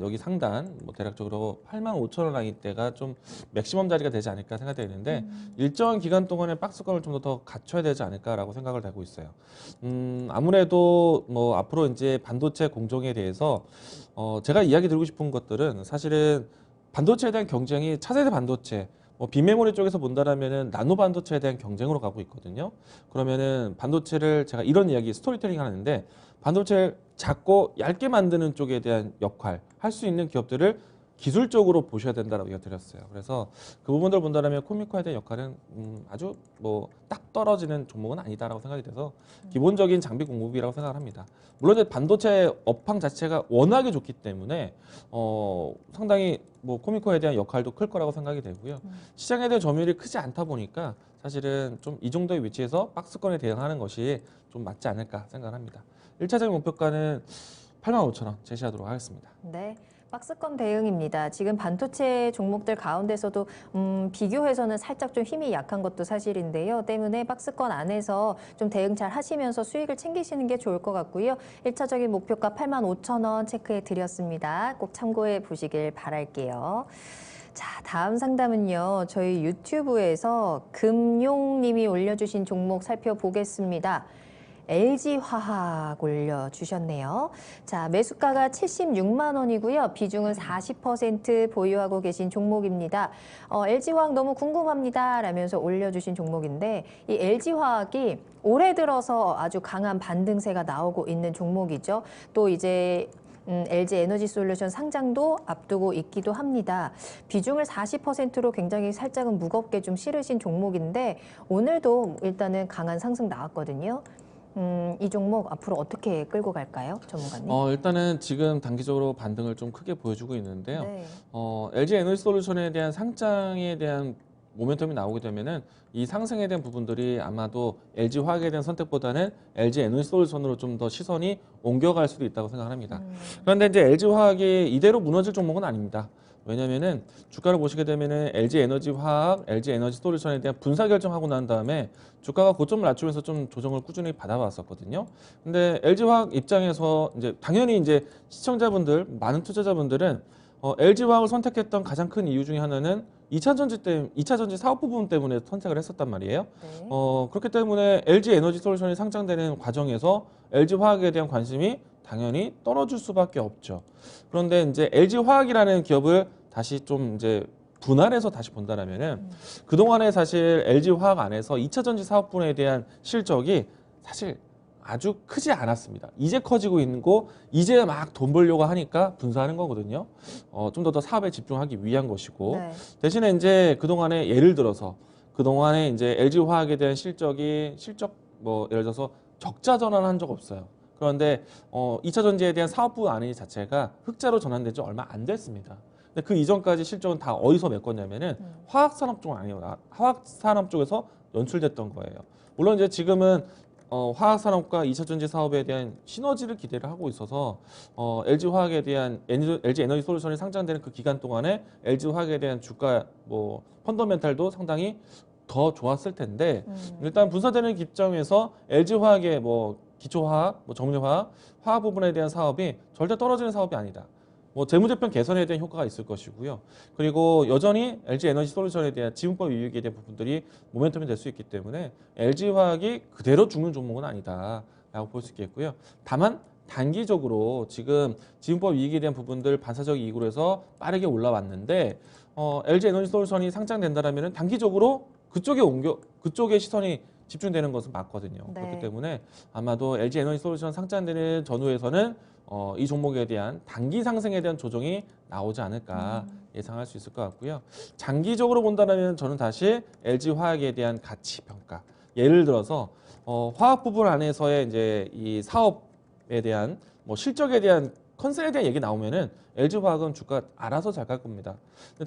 여기 상단 뭐 대략적으로 85,000원 라인대가 좀 맥시멈 자리가 되지 않을까 생각되는데 일정한 기간 동안에 박스권을 좀 더 갖춰야 되지 않을까라고 생각을 하고 있어요. 아무래도 뭐 앞으로 이제 반도체 공정에 대해서 제가 이야기 드리고 싶은 것들은 사실은 반도체에 대한 경쟁이 차세대 반도체 뭐 빈메모리 쪽에서 본다라면은 나노 반도체에 대한 경쟁으로 가고 있거든요. 그러면은 반도체를 제가 이런 이야기 스토리텔링 하는데 반도체를 작고 얇게 만드는 쪽에 대한 역할 할 수 있는 기업들을 기술적으로 보셔야 된다라고 이야기 드렸어요. 그래서 그 부분들 본다라면 코미코에 대한 역할은 아주 뭐 딱 떨어지는 종목은 아니다라고 생각이 돼서 기본적인 장비 공급이라고 생각을 합니다. 물론 이제 반도체 업황 자체가 워낙에 좋기 때문에 상당히 뭐 코미코에 대한 역할도 클 거라고 생각이 되고요. 시장에 대한 점유율이 크지 않다 보니까 사실은 좀 이 정도의 위치에서 박스권에 대응하는 것이 좀 맞지 않을까 생각을 합니다. 1차적인 목표가는 85,000원 제시하도록 하겠습니다. 네. 박스권 대응입니다. 지금 반도체 종목들 가운데서도 비교해서는 살짝 좀 힘이 약한 것도 사실인데요. 때문에 박스권 안에서 좀 대응 잘 하시면서 수익을 챙기시는 게 좋을 것 같고요. 1차적인 목표가 85,000원 체크해 드렸습니다. 꼭 참고해 보시길 바랄게요. 자, 다음 상담은요. 저희 유튜브에서 금용님이 올려주신 종목 살펴보겠습니다. LG화학 올려주셨네요. 자, 매수가가 76만 원이고요. 비중은 40% 보유하고 계신 종목입니다. LG화학 너무 궁금합니다. 라면서 올려주신 종목인데 이 LG화학이 올해 들어서 아주 강한 반등세가 나오고 있는 종목이죠. 또 이제 LG 에너지솔루션 상장도 앞두고 있기도 합니다. 비중을 40%로 굉장히 살짝은 무겁게 좀 실으신 종목인데 오늘도 일단은 강한 상승 나왔거든요. 이 종목 앞으로 어떻게 끌고 갈까요, 전문가님? 일단은 지금 단기적으로 반등을 좀 크게 보여주고 있는데요. 네. LG 에너지솔루션에 대한 상장에 대한 모멘텀이 나오게 되면은 이 상승에 대한 부분들이 아마도 LG 화학에 대한 선택보다는 LG 에너지솔루션으로 좀 더 시선이 옮겨갈 수도 있다고 생각합니다. 그런데 이제 LG 화학이 이대로 무너질 종목은 아닙니다. 왜냐면은 주가를 보시게 되면은 LG 에너지 화학, LG 에너지 솔루션에 대한 분사 결정하고 난 다음에 주가가 고점을 낮추면서 좀 조정을 꾸준히 받아왔었거든요. 근데 LG 화학 입장에서 이제 당연히 이제 시청자분들, 많은 투자자분들은 LG 화학을 선택했던 가장 큰 이유 중에 하나는 2차 전지 사업 부분 때문에 선택을 했었단 말이에요. 네. 그렇기 때문에 LG 에너지 솔루션이 상장되는 과정에서 LG 화학에 대한 관심이 당연히 떨어질 수밖에 없죠. 그런데 이제 LG 화학이라는 기업을 다시 좀 이제 분할해서 다시 본다라면은 그동안에 사실 LG 화학 안에서 2차 전지 사업분에 대한 실적이 사실 아주 크지 않았습니다. 이제 커지고 있는 거 이제 막 돈 벌려고 하니까 분사하는 거거든요. 좀 더 사업에 집중하기 위한 것이고 네. 대신에 이제 그동안에 예를 들어서 그동안에 이제 LG 화학에 대한 실적 뭐 예를 들어서 적자 전환한 적 없어요. 그런데 2차 전지에 대한 사업부 안의 자체가 흑자로 전환된 지 얼마 안 됐습니다. 근데 그 이전까지 실적은 다 어디서 메꿨냐면은 화학산업 쪽 아니에요. 화학산업 쪽에서 연출됐던 거예요. 물론 이제 지금은 화학산업과 2차 전지 사업에 대한 시너지를 기대를 하고 있어서 LG 화학에 대한 LG 에너지 솔루션이 상장되는 그 기간 동안에 LG 화학에 대한 주가 뭐 펀더멘탈도 상당히 더 좋았을 텐데 일단 분사되는 입장에서 LG 화학의 뭐 기초화학, 뭐 정유화학, 화학 부분에 대한 사업이 절대 떨어지는 사업이 아니다. 뭐 재무제표 개선에 대한 효과가 있을 것이고요. 그리고 여전히 LG 에너지 솔루션에 대한 지분법 이익에 대한 부분들이 모멘텀이 될 수 있기 때문에 LG화학이 그대로 죽는 종목은 아니다라고 볼 수 있겠고요. 다만 단기적으로 지금 지분법 이익에 대한 부분들 반사적 이익으로 해서 빠르게 올라왔는데 LG 에너지 솔루션이 상장된다라면 단기적으로 그쪽에 시선이 집중되는 것은 맞거든요. 네. 그렇기 때문에 아마도 LG 에너지 솔루션 상장되는 전후에서는 이 종목에 대한 단기 상승에 대한 조정이 나오지 않을까 예상할 수 있을 것 같고요. 장기적으로 본다면 저는 다시 LG 화학에 대한 가치 평가. 예를 들어서 화학 부분 안에서의 이제 이 사업에 대한 뭐 실적에 대한 컨설에 대한 얘기 나오면은 LG 화학은 주가 알아서 잘 갈 겁니다.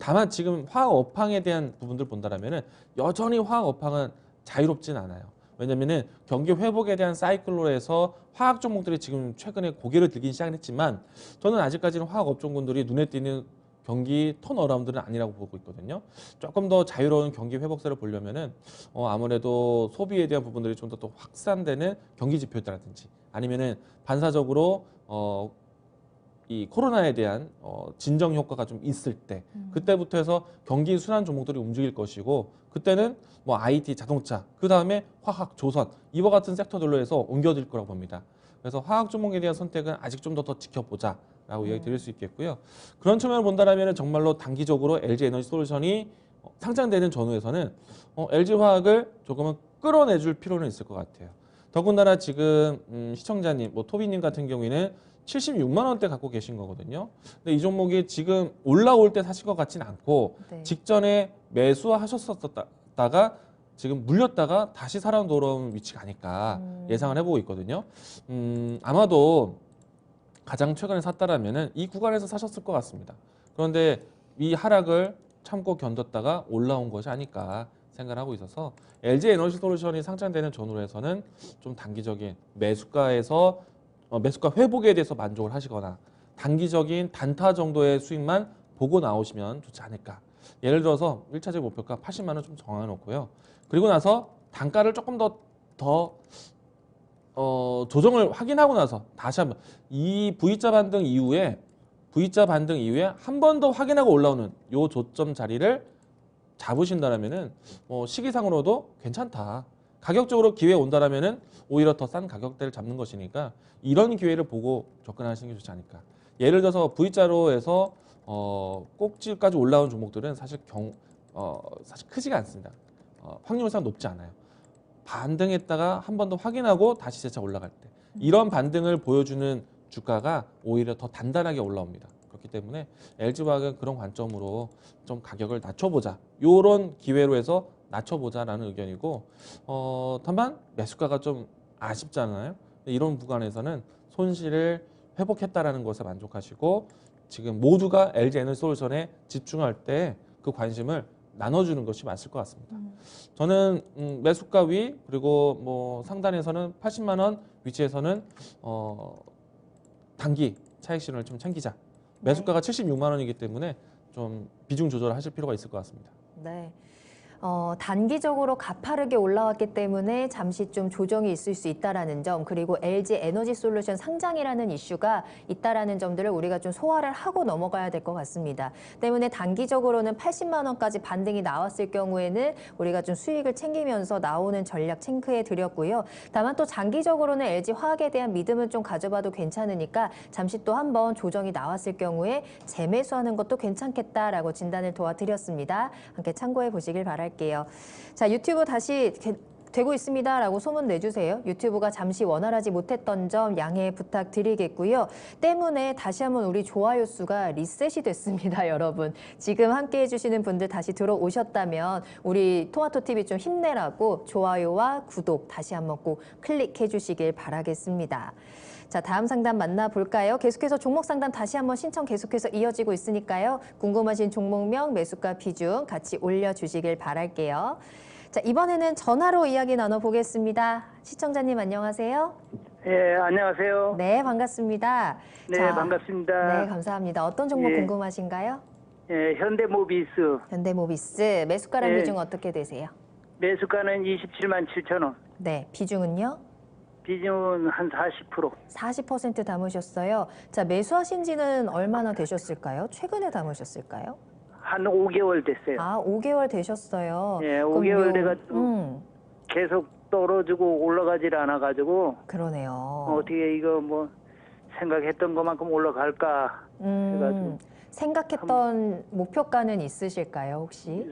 다만 지금 화학 업황에 대한 부분들 본다면은 여전히 화학 업황은 자유롭진 않아요. 왜냐면은 경기 회복에 대한 사이클로 해서 화학 종목들이 지금 최근에 고개를 들기 시작했지만 저는 아직까지는 화학 업종군들이 눈에 띄는 경기 턴어라운드는 아니라고 보고 있거든요. 조금 더 자유로운 경기 회복세를 보려면은 아무래도 소비에 대한 부분들이 좀 더 확산되는 경기 지표라든지 아니면은 반사적으로 이 코로나에 대한 진정 효과가 좀 있을 때 그때부터 해서 경기 순환 종목들이 움직일 것이고 그때는 뭐 IT, 자동차, 그 다음에 화학, 조선 이와 같은 섹터들로 해서 옮겨질 거라고 봅니다. 그래서 화학 종목에 대한 선택은 아직 좀 더 지켜보자라고 이야기 드릴 수 있겠고요. 그런 측면을 본다면 정말로 단기적으로 LG 에너지 솔루션이 상장되는 전후에서는 LG 화학을 조금은 끌어내줄 필요는 있을 것 같아요. 더군다나 지금 시청자님, 뭐 토비님 같은 경우에는 76만 원대 갖고 계신 거거든요. 근데 이 종목이 지금 올라올 때 사신 것 같지는 않고 네. 직전에 매수하셨었다가 지금 물렸다가 다시 살아 돌아온 위치가 아닐까 예상을 해보고 있거든요. 아마도 가장 최근에 샀다라면은 이 구간에서 사셨을 것 같습니다. 그런데 이 하락을 참고 견뎠다가 올라온 것이 아닐까 생각을 하고 있어서 LG 에너지 솔루션이 상장되는 전후로 해서는 좀 단기적인 매수가에서 매수가 회복에 대해서 만족을 하시거나 단기적인 단타 정도의 수익만 보고 나오시면 좋지 않을까. 예를 들어서 1차적 목표가 80만 원 좀 정해놓고요. 그리고 나서 단가를 조금 더 조정을 확인하고 나서 다시 한번 이 V자 반등 이후에 한 번 더 확인하고 올라오는 요 조점 자리를 잡으신다라면은 시기상으로도 괜찮다. 가격적으로 기회 온다라면은 오히려 더 싼 가격대를 잡는 것이니까 이런 기회를 보고 접근하시는 게 좋지 않을까. 예를 들어서 V자로 해서 꼭지까지 올라온 종목들은 사실 사실 크지가 않습니다. 확률상 높지 않아요. 반등했다가 한 번 더 확인하고 다시 재차 올라갈 때 이런 반등을 보여주는 주가가 오히려 더 단단하게 올라옵니다. 그렇기 때문에 LG화학은 그런 관점으로 좀 가격을 낮춰보자. 이런 기회로 해서 낮춰보자라는 의견이고 다만 매수가가 좀 아쉽잖아요. 이런 구간에서는 손실을 회복했다라는 것에 만족하시고 지금 모두가 LG 에너지 솔루션에 집중할 때 그 관심을 나눠주는 것이 맞을 것 같습니다. 저는 매수가 위 그리고 뭐 상단에서는 80만 원 위치에서는 단기 차익 실현을 좀 챙기자. 매수가가 76만 원이기 때문에 좀 비중 조절을 하실 필요가 있을 것 같습니다. 네. 단기적으로 가파르게 올라왔기 때문에 잠시 좀 조정이 있을 수 있다라는 점, 그리고 LG 에너지 솔루션 상장이라는 이슈가 있다라는 점들을 우리가 좀 소화를 하고 넘어가야 될 것 같습니다. 때문에 단기적으로는 80만 원까지 반등이 나왔을 경우에는 우리가 좀 수익을 챙기면서 나오는 전략 체크해 드렸고요. 다만 또 장기적으로는 LG 화학에 대한 믿음은 좀 가져봐도 괜찮으니까 잠시 또 한번 조정이 나왔을 경우에 재매수하는 것도 괜찮겠다라고 진단을 도와드렸습니다. 함께 참고해 보시길 바랄게요. 자, 유튜브 다시 되고 있습니다라고 소문 내주세요. 유튜브가 잠시 원활하지 못했던 점 양해 부탁드리겠고요. 때문에 다시 한번 우리 좋아요 수가 리셋이 됐습니다, 여러분. 지금 함께 해주시는 분들 다시 들어오셨다면 우리 토마토TV 좀 힘내라고 좋아요와 구독 다시 한번 꼭 클릭해 주시길 바라겠습니다. 자, 다음 상담 만나볼까요? 계속해서 종목 상담 다시 한번 신청 계속해서 이어지고 있으니까요. 궁금하신 종목명, 매수가 비중 같이 올려주시길 바랄게요. 자, 이번에는 전화로 이야기 나눠보겠습니다. 시청자님 안녕하세요. 예, 안녕하세요. 네, 반갑습니다. 네, 자, 반갑습니다. 네, 감사합니다. 어떤 종목 예. 궁금하신가요? 예, 현대모비스 현대모비스 매수가랑 네. 비중 어떻게 되세요? 매수가는 27만 7천 원. 네, 비중은요? 비중은 한 40%. 40% 담으셨어요. 자, 매수하신 지는 얼마나 되셨을까요? 최근에 담으셨을까요? 한 5개월 됐어요. 아, 5개월 되셨어요. 예, 그럼 5개월 돼가지고 계속 떨어지고 올라가질 않아가지고 그러네요. 어떻게 이거 뭐 생각했던 것만큼 올라갈까 해가지고 생각했던 목표가는 있으실까요, 혹시?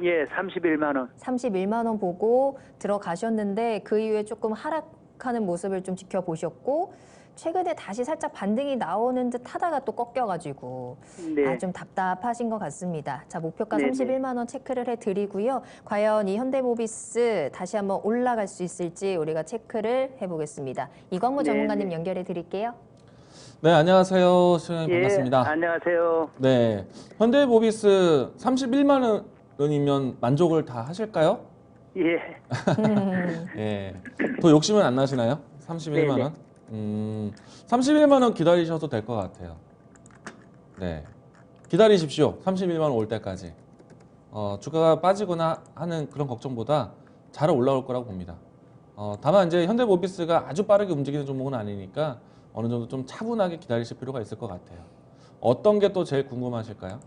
예, 31만 원. 31만 원 보고 들어가셨는데 그 이후에 조금 하락하는 모습을 좀 지켜보셨고 최근에 다시 살짝 반등이 나오는 듯 하다가 또 꺾여가지고 네. 좀 답답하신 것 같습니다. 자, 목표가 네네. 31만 원 체크를 해드리고요. 과연 이 현대모비스 다시 한번 올라갈 수 있을지 우리가 체크를 해보겠습니다. 이광무 네네. 전문가님 연결해 드릴게요. 네, 안녕하세요. 시청자님 예, 반갑습니다. 안녕하세요. 네, 현대모비스 31만 원이면 만족을 다 하실까요? 예, 예. 더 욕심은 안 나시나요? 31만 원? 31만 원 기다리셔도 될 것 같아요. 네. 기다리십시오. 31만 원 올 때까지. 주가가 빠지거나 하는 그런 걱정보다 잘 올라올 거라고 봅니다. 다만 이제 현대모비스가 아주 빠르게 움직이는 종목은 아니니까 어느 정도 좀 차분하게 기다리실 필요가 있을 것 같아요. 어떤 게 또 제일 궁금하실까요?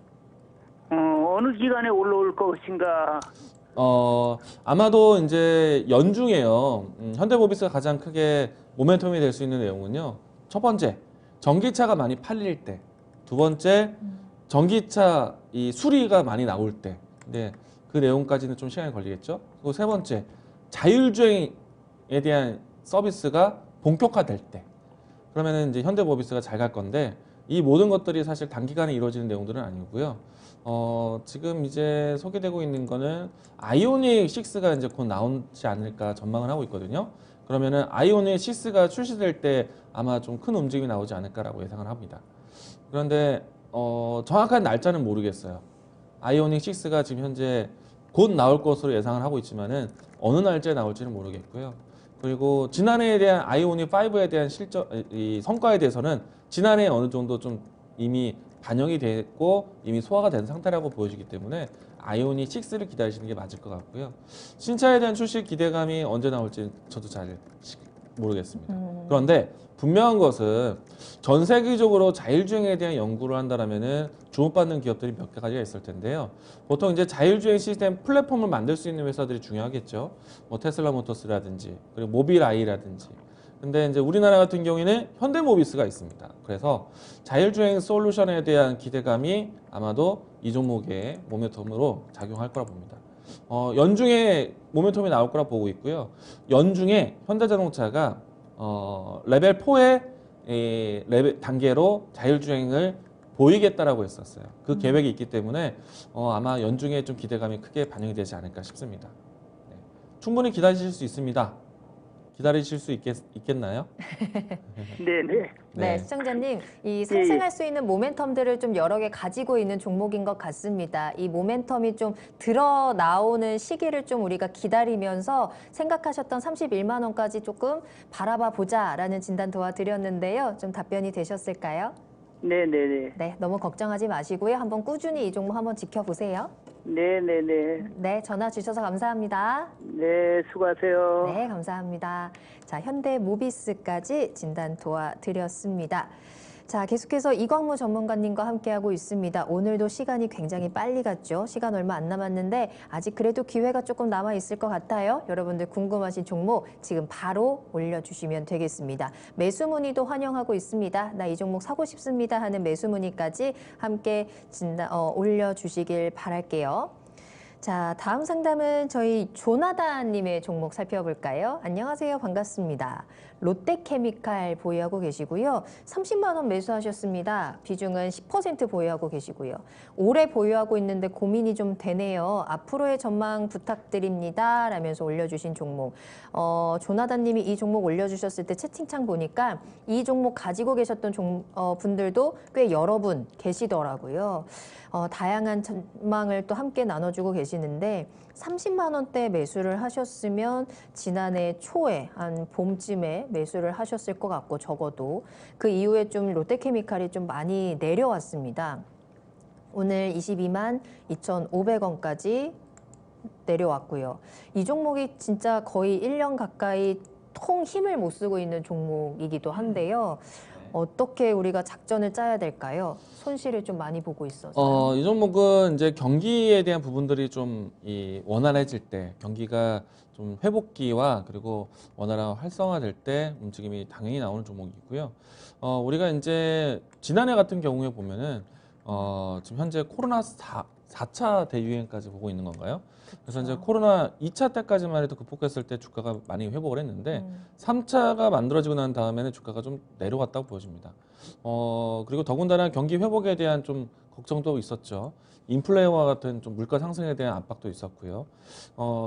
어느 기간에 올라올 것인가. 아마도 이제 연중에요. 현대모비스가 가장 크게 모멘텀이 될 수 있는 내용은요. 첫 번째, 전기차가 많이 팔릴 때. 두 번째, 전기차 이 수리가 많이 나올 때. 근데 그 내용까지는 좀 시간이 걸리겠죠. 그리고 세 번째, 자율주행에 대한 서비스가 본격화될 때. 그러면은 이제 현대모비스가 잘 갈 건데 이 모든 것들이 사실 단기간에 이루어지는 내용들은 아니고요. 지금 이제 소개되고 있는 거는 아이오닉 6가 이제 곧 나오지 않을까 전망을 하고 있거든요. 그러면은 아이오닉 6가 출시될 때 아마 좀 큰 움직임이 나오지 않을까라고 예상을 합니다. 그런데 정확한 날짜는 모르겠어요. 아이오닉 6가 지금 현재 곧 나올 것으로 예상을 하고 있지만은 어느 날짜에 나올지는 모르겠고요. 그리고 지난해에 대한 아이오닉 5에 대한 이 성과에 대해서는 지난해에 어느 정도 좀 이미 반영이 됐고 이미 소화가 된 상태라고 보여지기 때문에 아이오닉 6를 기다리시는 게 맞을 것 같고요. 신차에 대한 출시 기대감이 언제 나올지 저도 잘 모르겠습니다. 그런데 분명한 것은 전 세계적으로 자율주행에 대한 연구를 한다면은 주목받는 기업들이 몇 가지가 있을 텐데요. 보통 이제 자율주행 시스템 플랫폼을 만들 수 있는 회사들이 중요하겠죠. 뭐 테슬라 모터스라든지 그리고 모빌아이라든지. 근데 이제 우리나라 같은 경우에는 현대모비스가 있습니다. 그래서 자율주행 솔루션에 대한 기대감이 아마도 이 종목의 모멘텀으로 작용할 거라 봅니다. 연중에 모멘텀이 나올 거라 보고 있고요. 연중에 현대자동차가 레벨 4의 레벨 단계로 자율주행을 보이겠다라고 했었어요. 그 계획이 있기 때문에 아마 연중에 좀 기대감이 크게 반영이 되지 않을까 싶습니다. 네. 충분히 기다리실 수 있습니다. 기다리실 수 있겠나요? 네네. 네, 시청자님, 이 상승할 수 있는 모멘텀들을 좀 여러 개 가지고 있는 종목인 것 같습니다. 이 모멘텀이 좀 드러 나오는 시기를 좀 우리가 기다리면서 생각하셨던 31만 원까지 조금 바라봐 보자라는 진단 도와드렸는데요. 좀 답변이 되셨을까요? 네네네. 네, 너무 걱정하지 마시고요. 한번 꾸준히 이 종목 한번 지켜보세요. 네네네. 네, 전화 주셔서 감사합니다. 네, 수고하세요. 네, 감사합니다. 자, 현대모비스까지 진단 도와드렸습니다. 자, 계속해서 이광무 전문가님과 함께하고 있습니다. 오늘도 시간이 굉장히 빨리 갔죠. 시간 얼마 안 남았는데 아직 그래도 기회가 조금 남아 있을 것 같아요. 여러분들 궁금하신 종목 지금 바로 올려주시면 되겠습니다. 매수 문의도 환영하고 있습니다. 나 이 종목 사고 싶습니다 하는 매수 문의까지 함께 올려주시길 바랄게요. 자, 다음 상담은 저희 조나단님의 종목 살펴볼까요? 안녕하세요. 반갑습니다. 롯데케미칼 보유하고 계시고요. 30만 원 매수하셨습니다. 비중은 10% 보유하고 계시고요. 오래 보유하고 있는데 고민이 좀 되네요. 앞으로의 전망 부탁드립니다. 라면서 올려주신 종목. 조나단님이 이 종목 올려주셨을 때 채팅창 보니까 이 종목 가지고 계셨던 분들도 꽤 여러 분 계시더라고요. 다양한 전망을 또 함께 나눠주고 계시는데 30만 원대 매수를 하셨으면 지난해 초에 한 봄쯤에 매수를 하셨을 것 같고 적어도 그 이후에 좀 롯데케미칼이 좀 많이 내려왔습니다. 오늘 22만 2,500원까지 내려왔고요. 이 종목이 진짜 거의 1년 가까이 통 힘을 못 쓰고 있는 종목이기도 한데요. 어떻게 우리가 작전을 짜야 될까요? 손실을 좀 많이 보고 있어서. 이 종목은 이제 경기에 대한 부분들이 좀 원활해질 때, 경기가 좀 회복기와 그리고 원활한 활성화될 때 움직임이 당연히 나오는 종목이고요. 우리가 이제 지난해 같은 경우에 보면은 지금 현재 코로나 4차 대유행까지 보고 있는 건가요? 그래서 이제 코로나 2차 때까지만 해도 극복했을 때 주가가 많이 회복을 했는데 3차가 만들어지고 난 다음에는 주가가 좀 내려갔다고 보여집니다. 그리고 더군다나 경기 회복에 대한 좀 걱정도 있었죠. 인플레와 같은 좀 물가 상승에 대한 압박도 있었고요.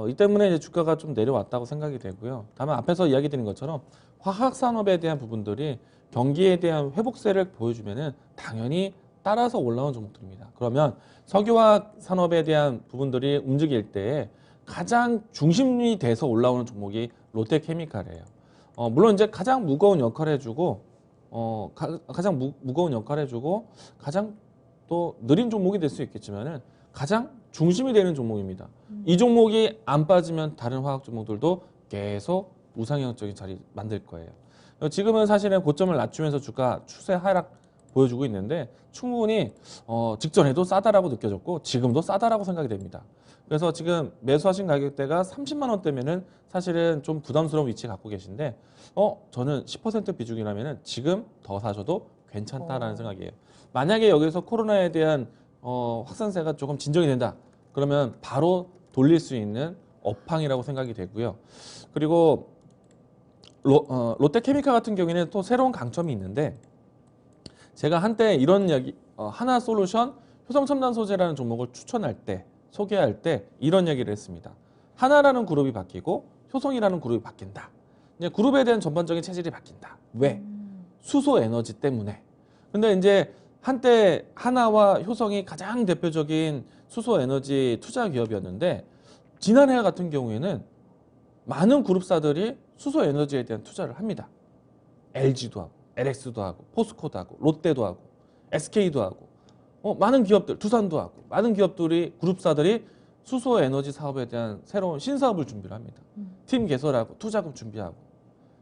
이 때문에 이제 주가가 좀 내려왔다고 생각이 되고요. 다만 앞에서 이야기 드린 것처럼 화학 산업에 대한 부분들이 경기에 대한 회복세를 보여주면은 당연히 따라서 올라온 종목들입니다. 그러면 석유화학 산업에 대한 부분들이 움직일 때 가장 중심이 돼서 올라오는 종목이 롯데케미칼이에요. 물론 이제 가장 무거운 역할을 해주고 가장 무거운 역할을 해주고 가장 또 느린 종목이 될 수 있겠지만은 가장 중심이 되는 종목입니다. 이 종목이 안 빠지면 다른 화학 종목들도 계속 우상향적인 자리 만들 거예요. 지금은 사실은 고점을 낮추면서 주가 추세 하락 보여주고 있는데 충분히 직전에도 싸다라고 느껴졌고 지금도 싸다라고 생각이 됩니다. 그래서 지금 매수하신 가격대가 30만 원대면은 사실은 좀 부담스러운 위치에 갖고 계신데 저는 10% 비중이라면은 지금 더 사셔도 괜찮다라는 생각이에요. 만약에 여기서 코로나에 대한 확산세가 조금 진정이 된다. 그러면 바로 돌릴 수 있는 업황이라고 생각이 되고요. 그리고 롯데케미칼 같은 경우에는 또 새로운 강점이 있는데 제가 한때 이런 이야기 하나솔루션 효성첨단 소재라는 종목을 추천할 때 소개할 때 이런 얘기를 했습니다. 하나라는 그룹이 바뀌고 효성이라는 그룹이 바뀐다. 이제 그룹에 대한 전반적인 체질이 바뀐다. 왜? 수소 에너지 때문에. 근데 이제 한때 하나와 효성이 가장 대표적인 수소 에너지 투자 기업이었는데 지난해 같은 경우에는 많은 그룹사들이 수소 에너지에 대한 투자를 합니다. LG도 하고 LX도 하고 포스코도 하고 롯데도 하고 SK도 하고 많은 기업들 두산도 하고 많은 기업들이 그룹사들이 수소 에너지 사업에 대한 새로운 신사업을 준비를 합니다. 팀 개설하고 투자금 준비하고.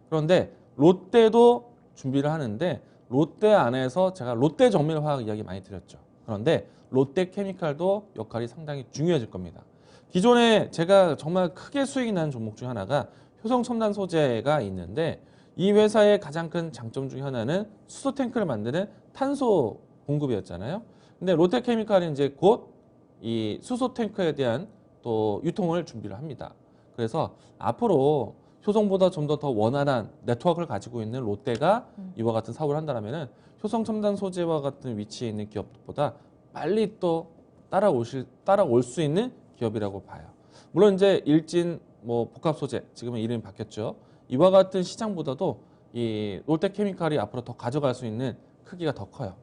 그런데 롯데도 준비를 하는데 롯데 안에서 제가 롯데 정밀화학 이야기 많이 드렸죠. 그런데 롯데케미칼도 역할이 상당히 중요해질 겁니다. 기존에 제가 정말 크게 수익이 나는 종목 중 하나가 효성첨단 소재가 있는데 이 회사의 가장 큰 장점 중 하나는 수소 탱크를 만드는 탄소 공급이었잖아요. 근데 롯데케미칼이 이제 곧 이 수소 탱크에 대한 또 유통을 준비를 합니다. 그래서 앞으로 효성보다 좀 더 원활한 네트워크를 가지고 있는 롯데가 이와 같은 사업을 한다면은 효성첨단 소재와 같은 위치에 있는 기업보다 빨리 또 따라올 수 있는 기업이라고 봐요. 물론 이제 일진 복합 소재 지금은 이름이 바뀌었죠. 이와 같은 시장보다도 이 롯데케미칼이 앞으로 더 가져갈 수 있는 크기가 더 커요.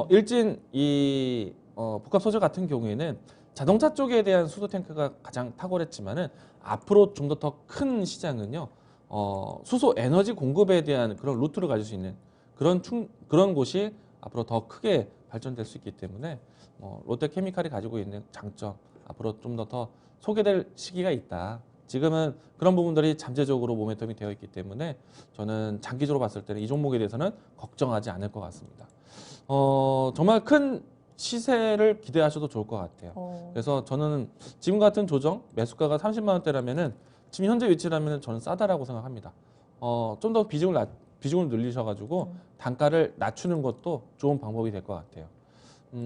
일진 이 복합 소재 같은 경우에는 자동차 쪽에 대한 수소 탱크가 가장 탁월했지만은 앞으로 좀 더 큰 시장은요. 수소 에너지 공급에 대한 그런 루트를 가질 수 있는 그런 곳이 앞으로 더 크게 발전될 수 있기 때문에 롯데케미칼이 가지고 있는 장점 앞으로 좀 더 소개될 시기가 있다. 지금은 그런 부분들이 잠재적으로 모멘텀이 되어 있기 때문에 저는 장기적으로 봤을 때는 이 종목에 대해서는 걱정하지 않을 것 같습니다. 정말 큰 시세를 기대하셔도 좋을 것 같아요. 그래서 저는 지금 같은 조정 매수가가 30만 원대라면은 지금 현재 위치라면 저는 싸다라고 생각합니다. 좀 더 비중을 늘리셔가지고 단가를 낮추는 것도 좋은 방법이 될 것 같아요.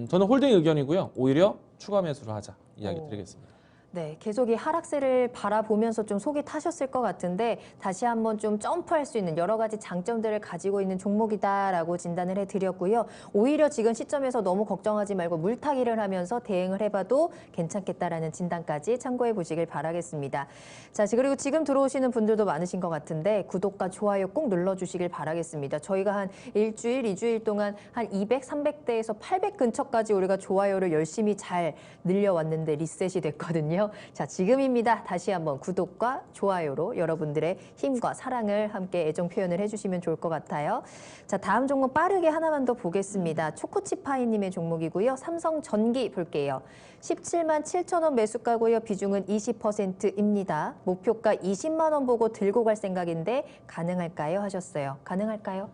저는 홀딩 의견이고요. 오히려 추가 매수를 하자 이야기 드리겠습니다. 네, 계속 이 하락세를 바라보면서 좀 속이 타셨을 것 같은데 다시 한번 좀 점프할 수 있는 여러 가지 장점들을 가지고 있는 종목이다라고 진단을 해드렸고요. 오히려 지금 시점에서 너무 걱정하지 말고 물타기를 하면서 대응을 해봐도 괜찮겠다라는 진단까지 참고해 보시길 바라겠습니다. 자, 그리고 지금 들어오시는 분들도 많으신 것 같은데 구독과 좋아요 꼭 눌러주시길 바라겠습니다. 저희가 한 일주일, 2주일 동안 한 200, 300대에서 800 근처까지 우리가 좋아요를 열심히 잘 늘려왔는데 리셋이 됐거든요. 그렇군요. 자, 지금입니다. 다시 한번 구독과 좋아요로 여러분들의 힘과 사랑을 함께 애정 표현을 해주시면 좋을 것 같아요. 자, 다음 종목 빠르게 하나만 더 보겠습니다. 초코치파이님의 종목이고요. 삼성전기 볼게요. 17만 7천 원 매수가고요. 비중은 20%입니다. 목표가 20만 원 보고 들고 갈 생각인데 가능할까요? 하셨어요. 가능할까요?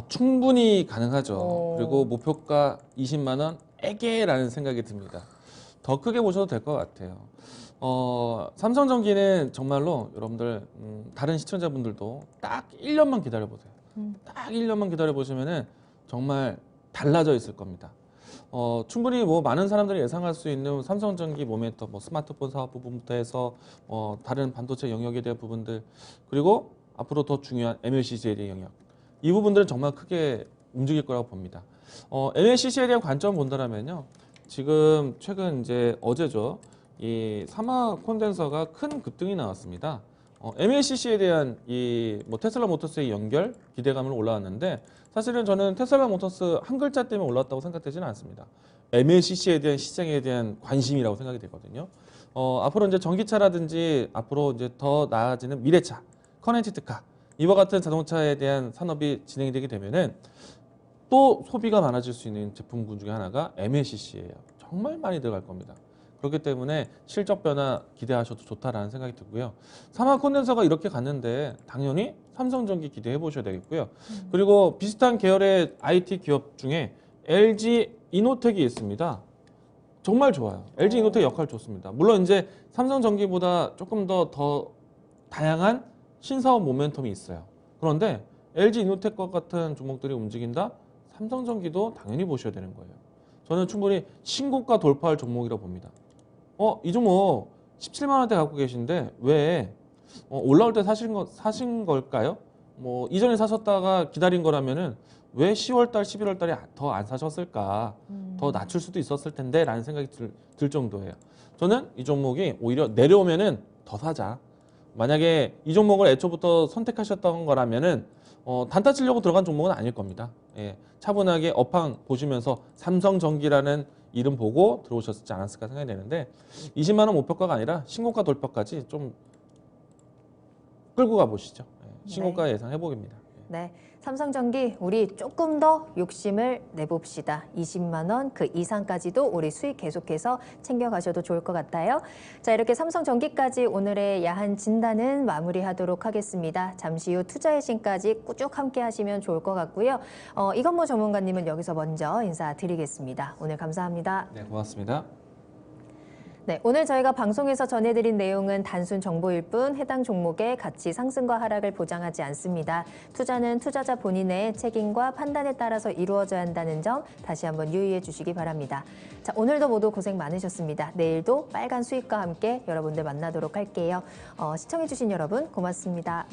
충분히 가능하죠. 오. 그리고 목표가 20만 원 애게라는 생각이 듭니다. 더 크게 보셔도 될 것 같아요. 삼성전기는 정말로 여러분들 다른 시청자분들도 딱 1년만 기다려보세요. 딱 1년만 기다려보시면은 정말 달라져 있을 겁니다. 충분히 뭐 많은 사람들이 예상할 수 있는 삼성전기 모멘텀, 뭐 스마트폰 사업 부분부터 해서 다른 반도체 영역에 대한 부분들, 그리고 앞으로 더 중요한 MLCC에 대한 영역, 이 부분들은 정말 크게 움직일 거라고 봅니다. MLCC에 대한 관점 본다면요, 지금 최근 이제 어제죠, 이 사마 콘덴서가 큰 급등이 나왔습니다. MLCC에 대한 이 뭐 테슬라 모터스의 연결 기대감으로 올라왔는데, 사실은 저는 테슬라 모터스 한 글자 때문에 올랐다고 생각되지는 않습니다. MLCC에 대한 시장에 대한 관심이라고 생각이 되거든요. 앞으로 이제 전기차라든지 앞으로 이제 더 나아지는 미래차, 커넥티드카, 이와 같은 자동차에 대한 산업이 진행이 되게 되면은 또 소비가 많아질 수 있는 제품군 중에 하나가 MLCC예요. 정말 많이 들어갈 겁니다. 그렇기 때문에 실적 변화 기대하셔도 좋다라는 생각이 들고요. 사마 콘덴서가 이렇게 갔는데 당연히 삼성전기 기대해 보셔야 되겠고요. 그리고 비슷한 계열의 IT 기업 중에 LG 이노텍이 있습니다. 정말 좋아요. LG 이노텍 역할 좋습니다. 물론 이제 삼성전기보다 조금 더 다양한 신사업 모멘텀이 있어요. 그런데 LG 이노텍과 같은 종목들이 움직인다? 삼성전기도 당연히 보셔야 되는 거예요. 저는 충분히 신고가 돌파할 종목이라고 봅니다. 이 종목 17만 원대 갖고 계신데 왜 올라올 때 사신 걸까요? 뭐 이전에 사셨다가 기다린 거라면은 왜 10월 달, 11월 달에 더 안 사셨을까? 더 낮출 수도 있었을 텐데 라는 생각이 들 정도예요. 저는 이 종목이 오히려 내려오면은 더 사자. 만약에 이 종목을 애초부터 선택하셨던 거라면은 단타 치려고 들어간 종목은 아닐 겁니다. 예, 차분하게 업황 보시면서 삼성전기라는 이름 보고 들어오셨지 않았을까 생각이 되는데 20만 원 목표가가 아니라 신고가 돌파까지 좀 끌고 가보시죠. 예, 신고가 예상해 보겠습니다. 네, 삼성전기 우리 조금 더 욕심을 내봅시다. 20만 원 그 이상까지도 우리 수익 계속해서 챙겨가셔도 좋을 것 같아요. 자, 이렇게 삼성전기까지 오늘의 야한 진단은 마무리하도록 하겠습니다. 잠시 후 투자의 신까지 쭉 함께 하시면 좋을 것 같고요. 이건모 전문가님은 여기서 먼저 인사드리겠습니다. 오늘 감사합니다. 네, 고맙습니다. 네, 오늘 저희가 방송에서 전해드린 내용은 단순 정보일 뿐 해당 종목의 가치 상승과 하락을 보장하지 않습니다. 투자는 투자자 본인의 책임과 판단에 따라서 이루어져야 한다는 점 다시 한번 유의해 주시기 바랍니다. 자, 오늘도 모두 고생 많으셨습니다. 내일도 빨간 수익과 함께 여러분들 만나도록 할게요. 시청해 주신 여러분 고맙습니다.